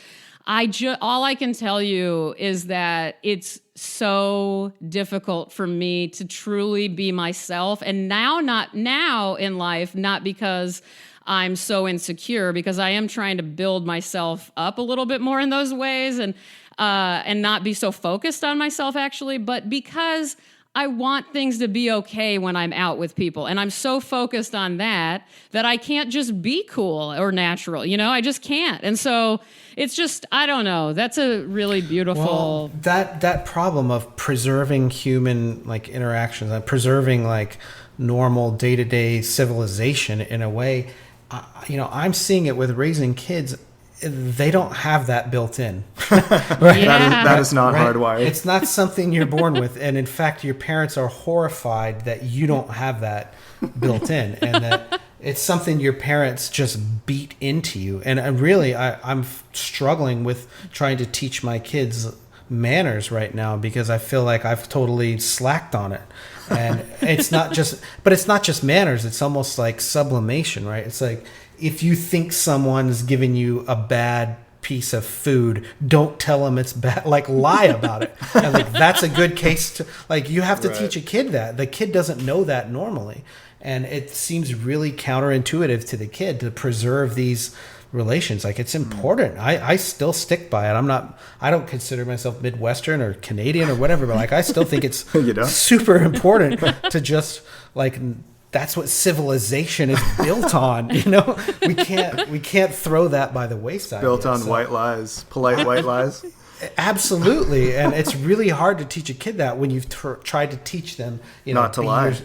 all I can tell you is that it's so difficult for me to truly be myself, and not now in life, not because I'm so insecure, because I am trying to build myself up a little bit more in those ways, and not be so focused on myself actually, but because I want things to be okay when I'm out with people, and I'm so focused on that I can't just be cool or natural, you know, I just can't. And so it's just, I don't know, that's a really beautiful... Well, that problem of preserving human like interactions and preserving like normal day-to-day civilization in a way, you know, I'm seeing it with raising kids. They don't have that built in. Right? Yeah. That is not hardwired. It's not something you're born with. And in fact, your parents are horrified that you don't have that built in, and that it's something your parents just beat into you. And really, I'm struggling with trying to teach my kids manners right now, because I feel like I've totally slacked on it. And it's not just manners. It's almost like sublimation, right? It's like, if you think someone's giving you a bad piece of food, don't tell them it's bad, like lie about it. And like, that's a good case to, like, you have to teach a kid that. The kid doesn't know that normally. And it seems really counterintuitive to the kid to preserve these relations. Like, it's important. I still stick by it. I don't consider myself Midwestern or Canadian or whatever, but like, I still think it's super important to just like, that's what civilization is built on. You know, we can't throw that by the wayside. Built on white lies, polite white lies. Absolutely. And it's really hard to teach a kid that when you've tried to teach them, you know, not to lie.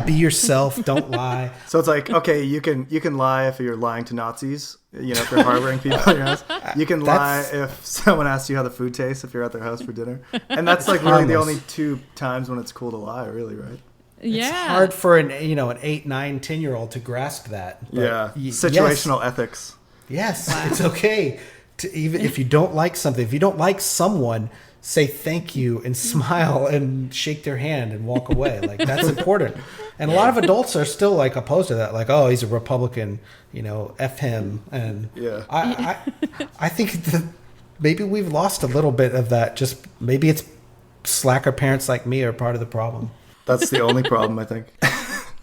Be yourself. Don't lie. So it's like, okay, you can lie if you're lying to Nazis, you know, if you're harboring people in your house. You can lie if someone asks you how the food tastes if you're at their house for dinner. And that's like really the only 2 times when it's cool to lie, really, right? Yeah. It's hard for an 8, 9, 10-year-old to grasp that. But situational ethics. Yes, it's okay to, even if you don't like something, if you don't like someone, say thank you and smile and shake their hand and walk away. Like, that's important. And a lot of adults are still like opposed to that. Like, oh, he's a Republican, you know, F him. And I think that maybe we've lost a little bit of that. Just maybe it's slacker parents like me are part of the problem. That's the only problem, I think.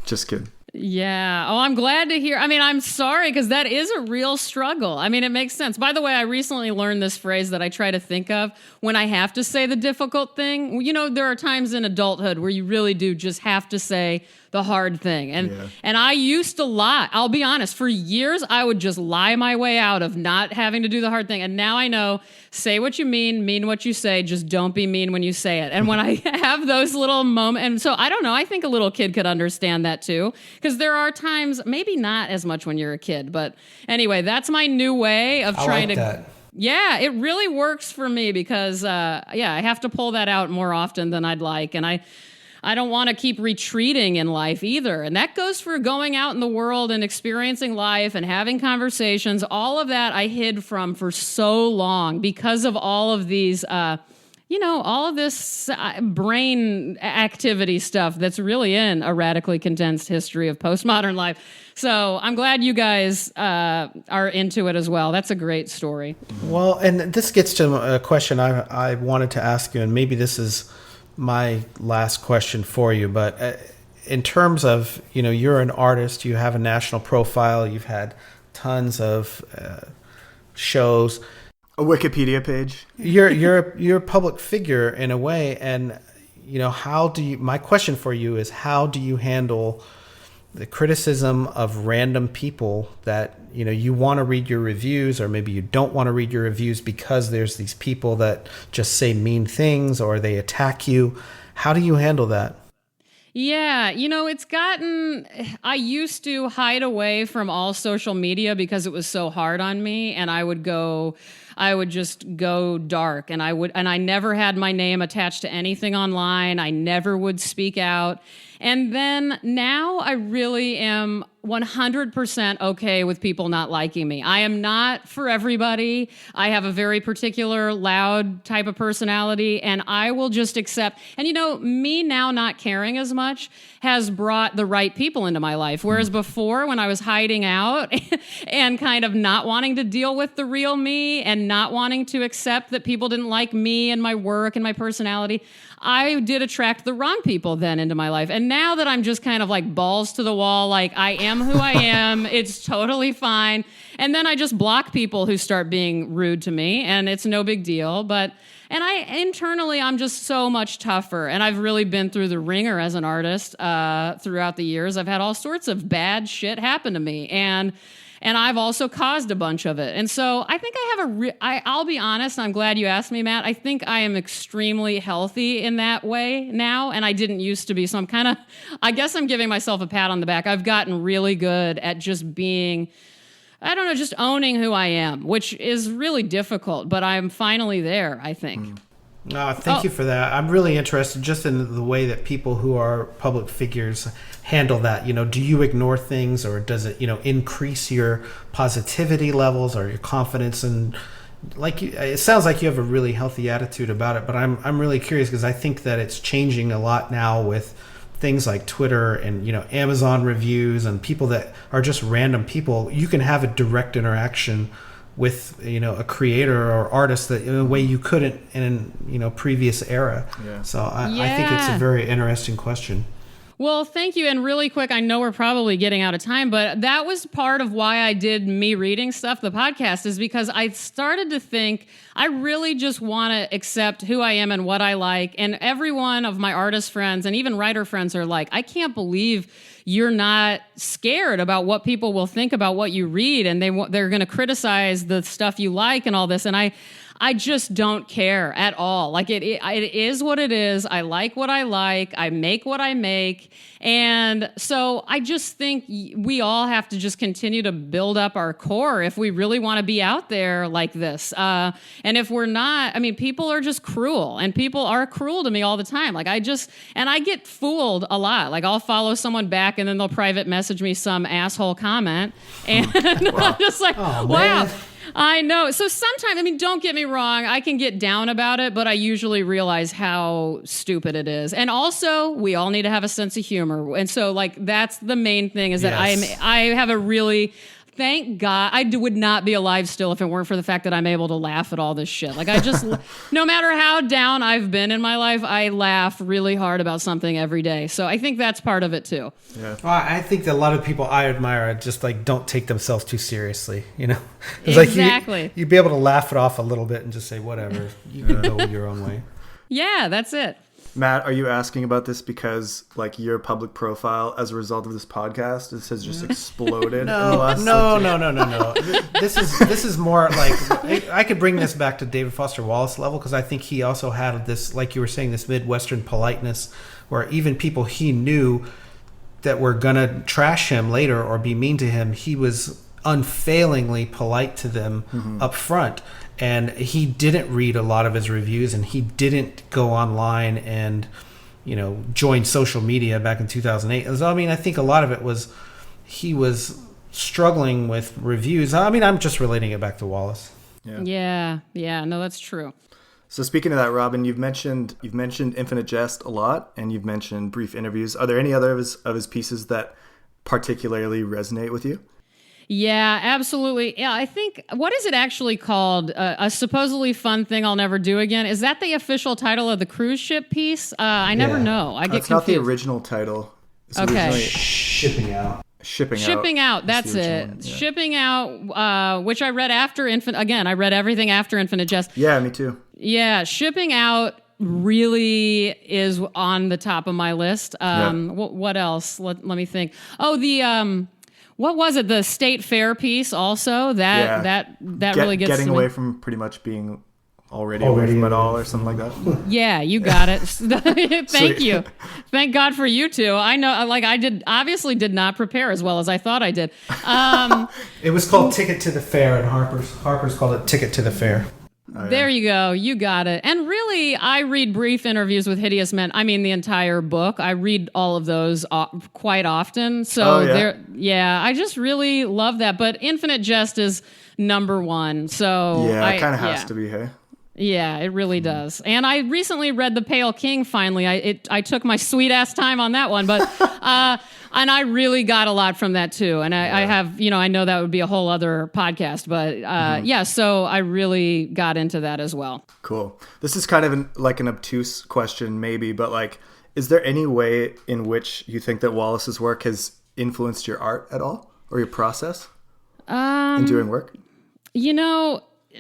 Just kidding. Yeah. Oh, I'm glad to hear. I mean, I'm sorry, because that is a real struggle. I mean, it makes sense. By the way, I recently learned this phrase that I try to think of when I have to say the difficult thing. You know, there are times in adulthood where you really do just have to say the hard thing. And I used to lie. I'll be honest, for years I would just lie my way out of not having to do the hard thing. And now I know, say what you mean what you say, just don't be mean when you say it. And when I have those little moments, and so I don't know, I think a little kid could understand that too, because there are times, maybe not as much when you're a kid, but anyway, that's my new way of trying to. That. Yeah, it really works for me because, I have to pull that out more often than I'd like. And I don't want to keep retreating in life either. And that goes for going out in the world and experiencing life and having conversations. All of that I hid from for so long because of all of these, all of this brain activity stuff that's really in a radically condensed history of postmodern life. So I'm glad you guys are into it as well. That's a great story. Well, and this gets to a question I wanted to ask you, and maybe this is my last question for you, but in terms of, you're an artist, you have a national profile, you've had tons of shows, a Wikipedia page. You're a public figure in a way, and my question for you is, how do you handle the criticism of random people that you want to read your reviews, or maybe you don't want to read your reviews because there's these people that just say mean things or they attack you? How do you handle that? Yeah, I used to hide away from all social media because it was so hard on me, and I would just go dark, and I never had my name attached to anything online. I never would speak out. And then now I really am 100% okay with people not liking me. I am not for everybody. I have a very particular loud type of personality, and I will just accept. And me now not caring as much has brought the right people into my life. Whereas before, when I was hiding out and kind of not wanting to deal with the real me and not wanting to accept that people didn't like me and my work and my personality, I did attract the wrong people then into my life. And now that I'm just kind of like balls to the wall, like I am who I am, it's totally fine. And then I just block people who start being rude to me, and it's no big deal. Internally, I'm just so much tougher. And I've really been through the ringer as an artist throughout the years. I've had all sorts of bad shit happen to me. And I've also caused a bunch of it. And so I think I'll be honest, I'm glad you asked me, Matt. I think I am extremely healthy in that way now, and I didn't used to be. So I guess I'm giving myself a pat on the back. I've gotten really good at just being, just owning who I am, which is really difficult, but I'm finally there, I think. Thank you for that. I'm really interested just in the way that people who are public figures handle that. Do you ignore things, or does it, increase your positivity levels or your confidence? And it sounds like you have a really healthy attitude about it, but I'm really curious because I think that it's changing a lot now with things like Twitter and, Amazon reviews and people that are just random people. You can have a direct interaction with a creator or artist that in a way you couldn't in previous era. Yeah. So I think it's a very interesting question. Well, thank you. And really quick, I know we're probably getting out of time, but that was part of why I did Me Reading Stuff, the podcast, is because I started to think I really just want to accept who I am and what I like. And every one of my artist friends and even writer friends are like, I can't believe you're not scared about what people will think about what you read, and they're going to criticize the stuff you like and all this. And I just don't care at all. Like it is what it is. I like what I like. I make what I make. And so I just think we all have to just continue to build up our core if we really want to be out there like this. And if we're not, people are just cruel, and people are cruel to me all the time. Like I get fooled a lot. Like I'll follow someone back and then they'll private message me some asshole comment. And I'm just like, wow. I know. So sometimes, don't get me wrong, I can get down about it, but I usually realize how stupid it is. And also, we all need to have a sense of humor. And so, that's the main thing, is that I have a really... Thank God. I would not be alive still if it weren't for the fact that I'm able to laugh at all this shit. Like, I just, no matter how down I've been in my life, I laugh really hard about something every day. So I think that's part of it too. Yeah. Well, I think that a lot of people I admire just don't take themselves too seriously, It's exactly. You'd be able to laugh it off a little bit and just say, whatever, you can go your own way. Yeah, that's it. Matt, are you asking about this because like your public profile as a result of this podcast has just exploded in the last No. This is more like I could bring this back to David Foster Wallace level, because I think he also had this, like you were saying, this Midwestern politeness where even people he knew that were gonna trash him later or be mean to him, he was unfailingly polite to them up front. And he didn't read a lot of his reviews, and he didn't go online and, join social media back in 2008. So, I mean, I think a lot of it was he was struggling with reviews. I mean, I'm just relating it back to Wallace. Yeah. No, that's true. So speaking of that, Robyn, you've mentioned Infinite Jest a lot, and you've mentioned brief interviews. Are there any other of his pieces that particularly resonate with you? Yeah, absolutely. Yeah, I think, what is it actually called? A supposedly fun thing I'll never do again. Is that the official title of the cruise ship piece? I never know. I get confused. It's not the original title. It's okay. Shipping Out. Shipping Out. That's it. Yeah. Shipping Out, which I read after I read everything after Infinite Jest. Yeah, me too. Yeah, Shipping Out really is on the top of my list. What else? Let me think. Oh, the what was it? The State Fair piece also. That really gets getting to away me. from pretty much being already away from it all or something like that. Yeah, you got it. Thank you. Thank God for you two. I know, like, I obviously did not prepare as well as I thought I did. It was called Ticket to the Fair, and Harper's called it Ticket to the Fair. Oh, yeah. There you go. You got it. And really, I read brief interviews with hideous men. I mean, the entire book. I read all of those quite often. So, I just really love that. But Infinite Jest is number one. So yeah, it kind of has to be, hey? Yeah, it really does. And I recently read The Pale King, finally. I took my sweet-ass time on that one. But and I really got a lot from that, too. And I have, I know that would be a whole other podcast. But, so I really got into that as well. Cool. This is kind of an obtuse question, maybe. But, like, is there any way in which you think that Wallace's work has influenced your art at all? Or your process in doing work?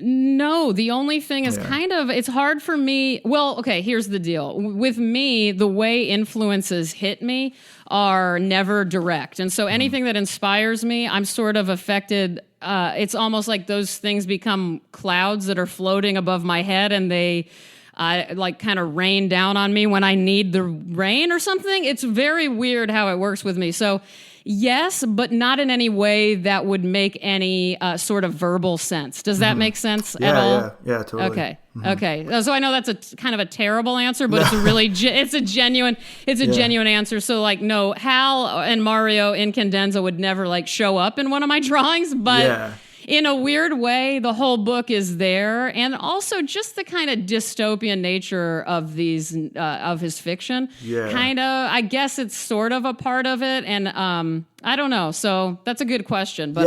No, the only thing is it's hard for me. Well, okay, here's the deal. With me, the way influences hit me are never direct. And so anything that inspires me, I'm sort of affected. It's almost like those things become clouds that are floating above my head, and they kind of rain down on me when I need the rain or something. It's very weird how it works with me. So yes, but not in any way that would make any sort of verbal sense. Does that make sense at all? Yeah, totally. Okay. Okay. So I know that's a kind of a terrible answer, but it's a really it's a genuine answer. So like, no, Hal and Mario in Condensed would never show up in one of my drawings, but in a weird way, the whole book is there, and also just the kind of dystopian nature of these of his fiction. Yeah, kind of. I guess it's sort of a part of it, and I don't know. So that's a good question, but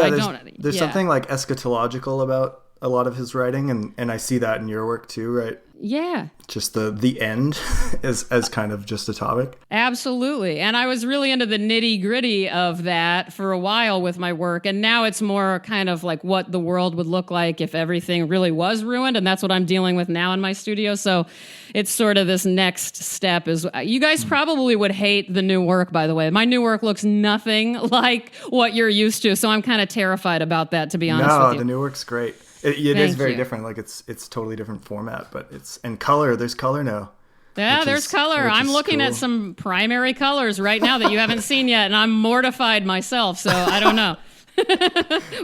There's something like eschatological about a lot of his writing, and I see that in your work too, right? Yeah. Just the end as kind of just a topic. Absolutely. And I was really into the nitty gritty of that for a while with my work. And now it's more kind of like what the world would look like if everything really was ruined. And that's what I'm dealing with now in my studio. So it's sort of this next step is you guys probably would hate the new work, by the way. My new work looks nothing like what you're used to. So I'm kind of terrified about that, to be honest with you. No, the new work's great. It is very different. Like it's totally different format, but and color. There's color now. Yeah, there's color. I'm looking at some primary colors right now that you haven't seen yet, and I'm mortified myself. So I don't know.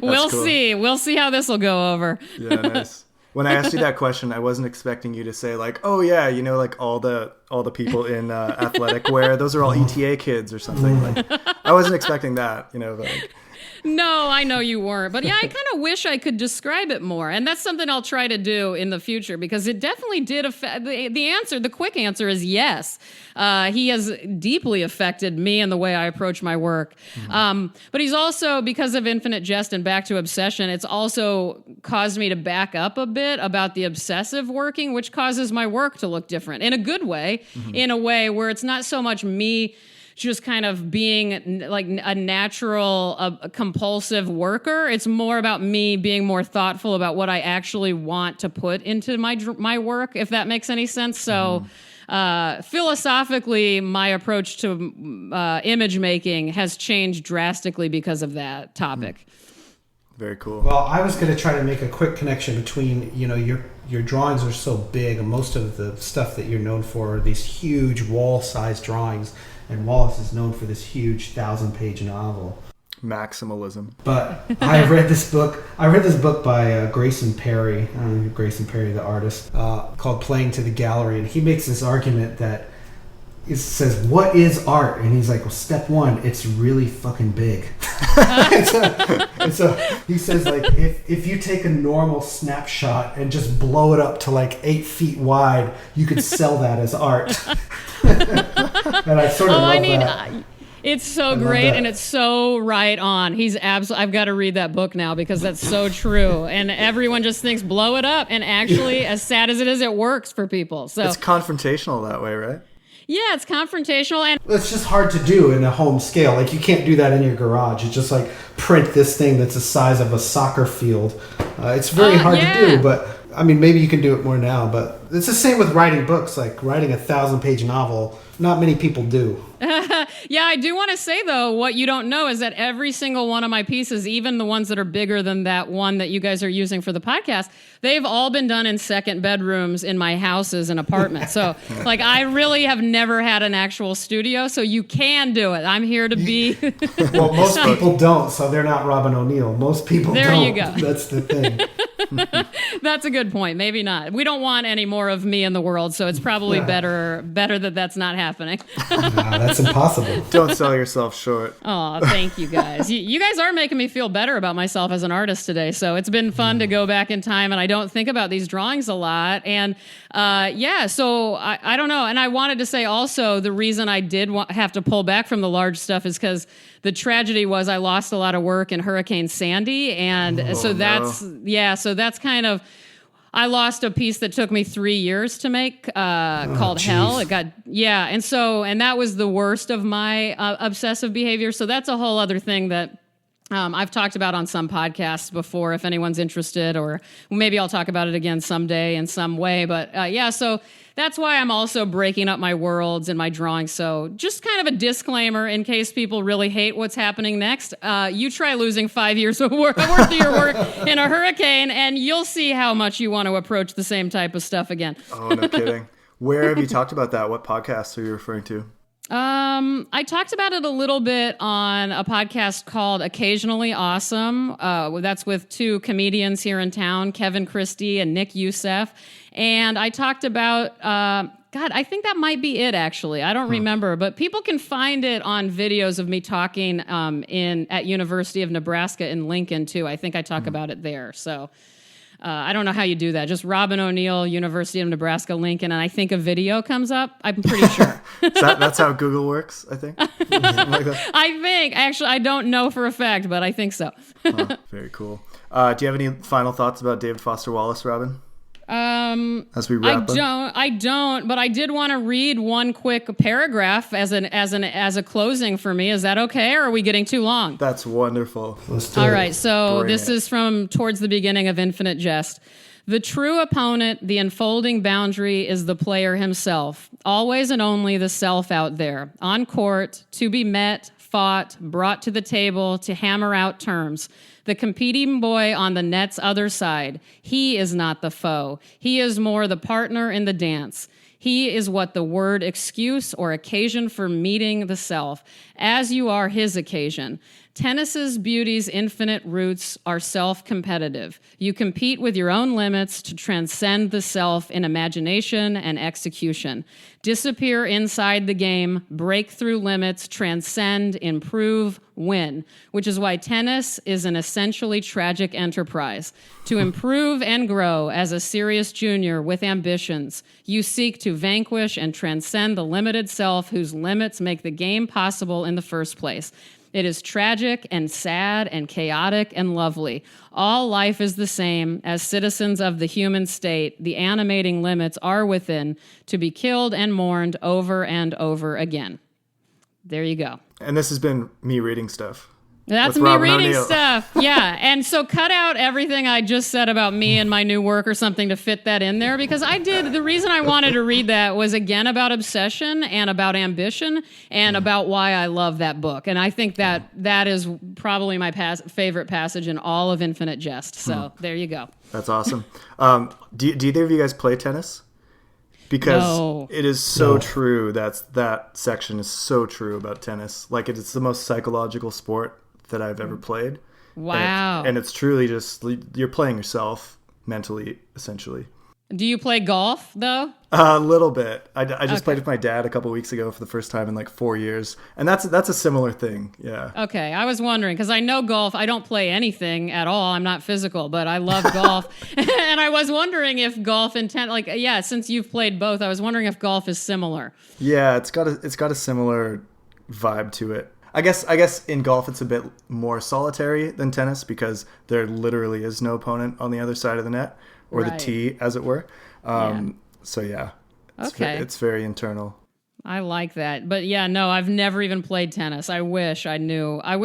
We'll see. We'll see how this will go over. Yeah, nice. When I asked you that question, I wasn't expecting you to say like, "Oh yeah, like all the people in athletic wear. Those are all ETA kids or something." Like, I wasn't expecting that. Like. No, I know you weren't. But yeah, I kind of wish I could describe it more. And that's something I'll try to do in the future, because it definitely did affect the quick answer is yes. He has deeply affected me and the way I approach my work. Mm-hmm. But he's also, because of Infinite Jest and Back to Obsession, it's also caused me to back up a bit about the obsessive working, which causes my work to look different in a good way, in a way where it's not so much me just kind of being like a natural, a compulsive worker. It's more about me being more thoughtful about what I actually want to put into my work, if that makes any sense. So philosophically, my approach to image making has changed drastically because of that topic. Very cool. Well, I was going to try to make a quick connection between, your drawings are so big, and most of the stuff that you're known for are these huge wall-sized drawings, and Wallace is known for this huge 1,000-page novel. Maximalism. But I read this book by Grayson Perry, Grayson Perry, the artist, called Playing to the Gallery, and he makes this argument that it says, what is art? And he's like, well, step one, it's really fucking big. and so he says, like, if you take a normal snapshot and just blow it up to like 8 feet wide, you could sell that as art. And I sort of love that. It's so great, and it's so right on. He's absolutely. I've got to read that book now because that's so true. And everyone just thinks blow it up, and actually, as sad as it is, it works for people. So it's confrontational that way, right? Yeah, it's confrontational, and it's just hard to do in a home scale. Like, you can't do that in your garage. It's just like print this thing that's the size of a soccer field. It's very hard to do, but I mean, maybe you can do it more now. But it's the same with writing books. Like writing a 1,000-page novel, not many people do. Yeah, I do want to say, though, what you don't know is that every single one of my pieces, even the ones that are bigger than that one that you guys are using for the podcast, they've all been done in second bedrooms in my houses and apartments. So, like, I really have never had an actual studio, so you can do it. I'm here to be... Well, most people don't, so they're not Robyn O'Neil. Most people don't. There you go. That's the thing. That's a good point. Maybe not. We don't want any more of me in the world, so it's probably better that that's not happening. That's impossible. Don't sell yourself short. Oh, thank you guys. You guys are making me feel better about myself as an artist today. So it's been fun to go back in time, and I don't think about these drawings a lot. And so I don't know. And I wanted to say also the reason I did have to pull back from the large stuff is because the tragedy was I lost a lot of work in Hurricane Sandy. And that's kind of... I lost a piece that took me 3 years to make called geez. Hell. And that was the worst of my obsessive behavior. So that's a whole other thing that I've talked about on some podcasts before, if anyone's interested, or maybe I'll talk about it again someday in some way. But so that's why I'm also breaking up my worlds and my drawings. So just kind of a disclaimer in case people really hate what's happening next. You try losing 5 years worth of your work in a hurricane, and you'll see how much you want to approach the same type of stuff again. Oh, no kidding. Where have you talked about that? What podcasts are you referring to? I talked about it a little bit on a podcast called Occasionally Awesome. That's with two comedians here in town, Kevin Christie and Nick Youssef. And I talked about, I think that might be it, actually. I don't remember. But people can find it on videos of me talking at University of Nebraska in Lincoln, too. I think I talk about it there. So... I don't know how you do that. Just Robyn O'Neil, University of Nebraska, Lincoln, and I think a video comes up. I'm pretty sure. That's how Google works, I think? Like that? I think. Actually, I don't know for a fact, but I think so. Very cool. Do you have any final thoughts about David Foster Wallace, Robyn? As we wrap up? I don't, but I did want to read one quick paragraph as a closing for me. Is that okay, or are we getting too long? That's wonderful. All right, so this is from towards the beginning of Infinite Jest. The true opponent, the unfolding boundary, is the player himself, always and only the self out there, on court, to be met, fought, brought to the table, to hammer out terms. The competing boy on the net's other side. He is not the foe. He is more the partner in the dance. He is what the word excuse or occasion for meeting the self, as you are his occasion. Tennis's beauty's infinite roots are self-competitive. You compete with your own limits to transcend the self in imagination and execution. Disappear inside the game, break through limits, transcend, improve, win, which is why tennis is an essentially tragic enterprise. To improve and grow as a serious junior with ambitions, you seek to vanquish and transcend the limited self whose limits make the game possible in the first place. It is tragic and sad and chaotic and lovely. All life is the same. As citizens of the human state, the animating limits are within, to be killed and mourned over and over again. There you go. And this has been me reading stuff. That's with me Robyn reading O'Neil. stuff. Yeah. And so cut out everything I just said about me and my new work or something to fit that in there, because the reason I wanted to read that was again about obsession and about ambition and about why I love that book. And I think that is probably my favorite passage in all of Infinite Jest. So there you go. That's awesome. Do either of you guys play tennis? Because it is so true. That section is so true about tennis. Like it's the most psychological sport that I've ever played. Wow. And it's truly just, you're playing yourself mentally, essentially. Do you play golf, though? A little bit. I just played with my dad a couple weeks ago for the first time in like 4 years. And that's a similar thing. Yeah. Okay. I was wondering, because I know golf. I don't play anything at all. I'm not physical, but I love golf. And I was wondering if golf since you've played both, I was wondering if golf is similar. Yeah, it's got a similar vibe to it. I guess in golf it's a bit more solitary than tennis because there literally is no opponent on the other side of the net or the tee, as it were. So yeah, it's very internal. I like that. But yeah, no, I've never even played tennis. I wish I knew. I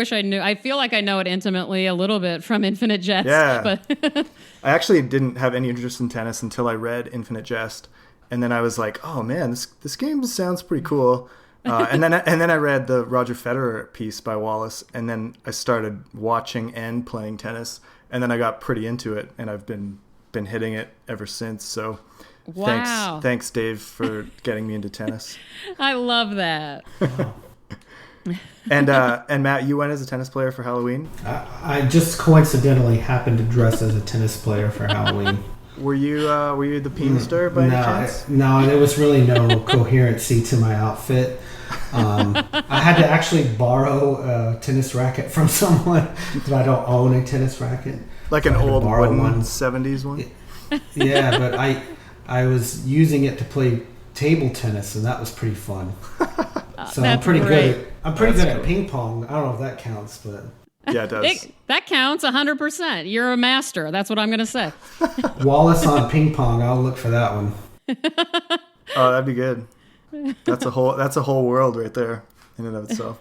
feel like I know it intimately a little bit from Infinite Jest. Yeah. But I actually didn't have any interest in tennis until I read Infinite Jest. And then I was like, oh man, this game sounds pretty cool. And then I read the Roger Federer piece by Wallace, and then I started watching and playing tennis, and then I got pretty into it, and I've been hitting it ever since. So, thanks, Dave, for getting me into tennis. I love that. And Matt, you went as a tennis player for Halloween? I just coincidentally happened to dress as a tennis player for Halloween. Were you the Peemster by any chance? No, there was really no coherency to my outfit. I had to actually borrow a tennis racket from someone, but I don't own a tennis racket. Like so an old wooden 70s one? Yeah, but I was using it to play table tennis, and that was pretty fun. So I'm pretty good at ping pong. I don't know if that counts, but... Yeah, it does. That counts 100%. You're a master. That's what I'm going to say. Wallace on ping pong. I'll look for that one. Oh, that'd be good. That's a whole world right there in and of itself.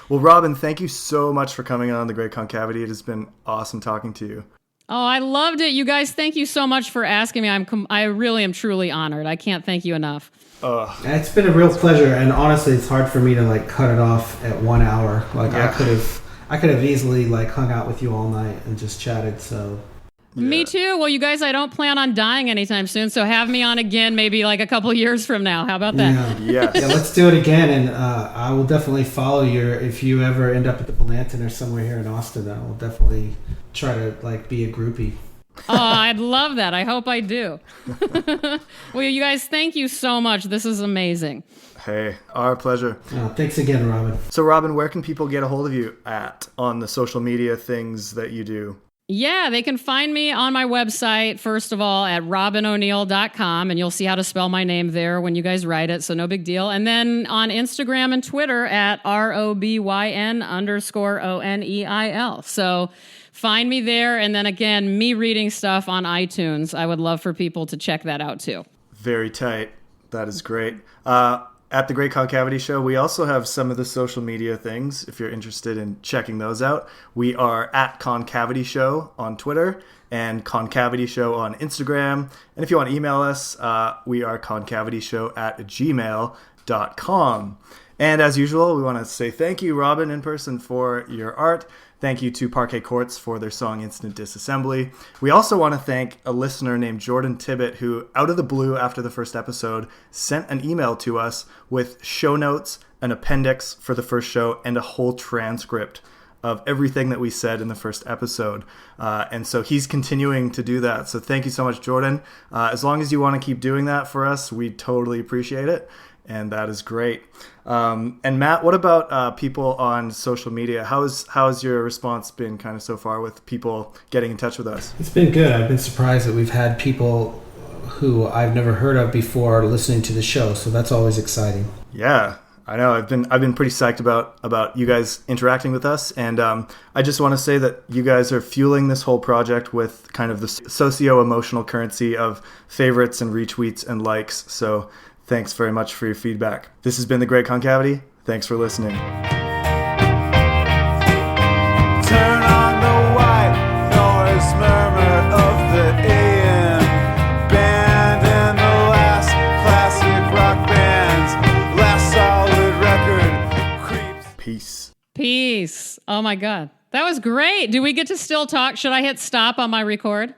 Well, Robyn, thank you so much for coming on The Great Concavity. It has been awesome talking to you. Oh, I loved it. You guys, thank you so much for asking me. I really am truly honored. I can't thank you enough. It's been a real pleasure, and honestly, it's hard for me to cut it off at 1 hour. I could have easily hung out with you all night and just chatted. So me too. Well, you guys, I don't plan on dying anytime soon, so have me on again, maybe a couple years from now. How about that? Yeah, let's do it again, and I will definitely follow if you ever end up at the Blanton or somewhere here in Austin. I will definitely try to be a groupie. Oh, I'd love that. I hope I do. Well, you guys, thank you so much. This is amazing. Hey, our pleasure. Thanks again, Robyn. So, Robyn, where can people get a hold of you on the social media things that you do? Yeah, they can find me on my website, first of all, at robynoneil.com, and you'll see how to spell my name there when you guys write it, so no big deal. And then on Instagram and Twitter at ROBYN_ONEIL. So find me there, and then again, me reading stuff on iTunes. I would love for people to check that out too. Very tight. That is great. At The Great Concavity Show, we also have some of the social media things, if you're interested in checking those out. We are at Concavity Show on Twitter and Concavity Show on Instagram. And if you want to email us, we are concavityshow@gmail.com. And as usual, we want to say thank you, Robyn, in person, for your art. Thank you to Parquet Courts for their song Instant Disassembly. We also want to thank a listener named Jordan Tibbett who, out of the blue after the first episode, sent an email to us with show notes, an appendix for the first show, and a whole transcript of everything that we said in the first episode. And so he's continuing to do that. So thank you so much, Jordan. As long as you want to keep doing that for us, we totally appreciate it. And that is great. And Matt, what about people on social media? How's your response been kind of so far with people getting in touch with us? It's been good. I've been surprised that we've had people who I've never heard of before listening to the show. So that's always exciting. Yeah, I know. I've been pretty psyched about you guys interacting with us. And I just want to say that you guys are fueling this whole project with kind of the socio-emotional currency of favorites and retweets and likes. So thanks very much for your feedback. This has been The Great Concavity. Thanks for listening. Peace. Oh my God. That was great. Do we get to still talk? Should I hit stop on my record?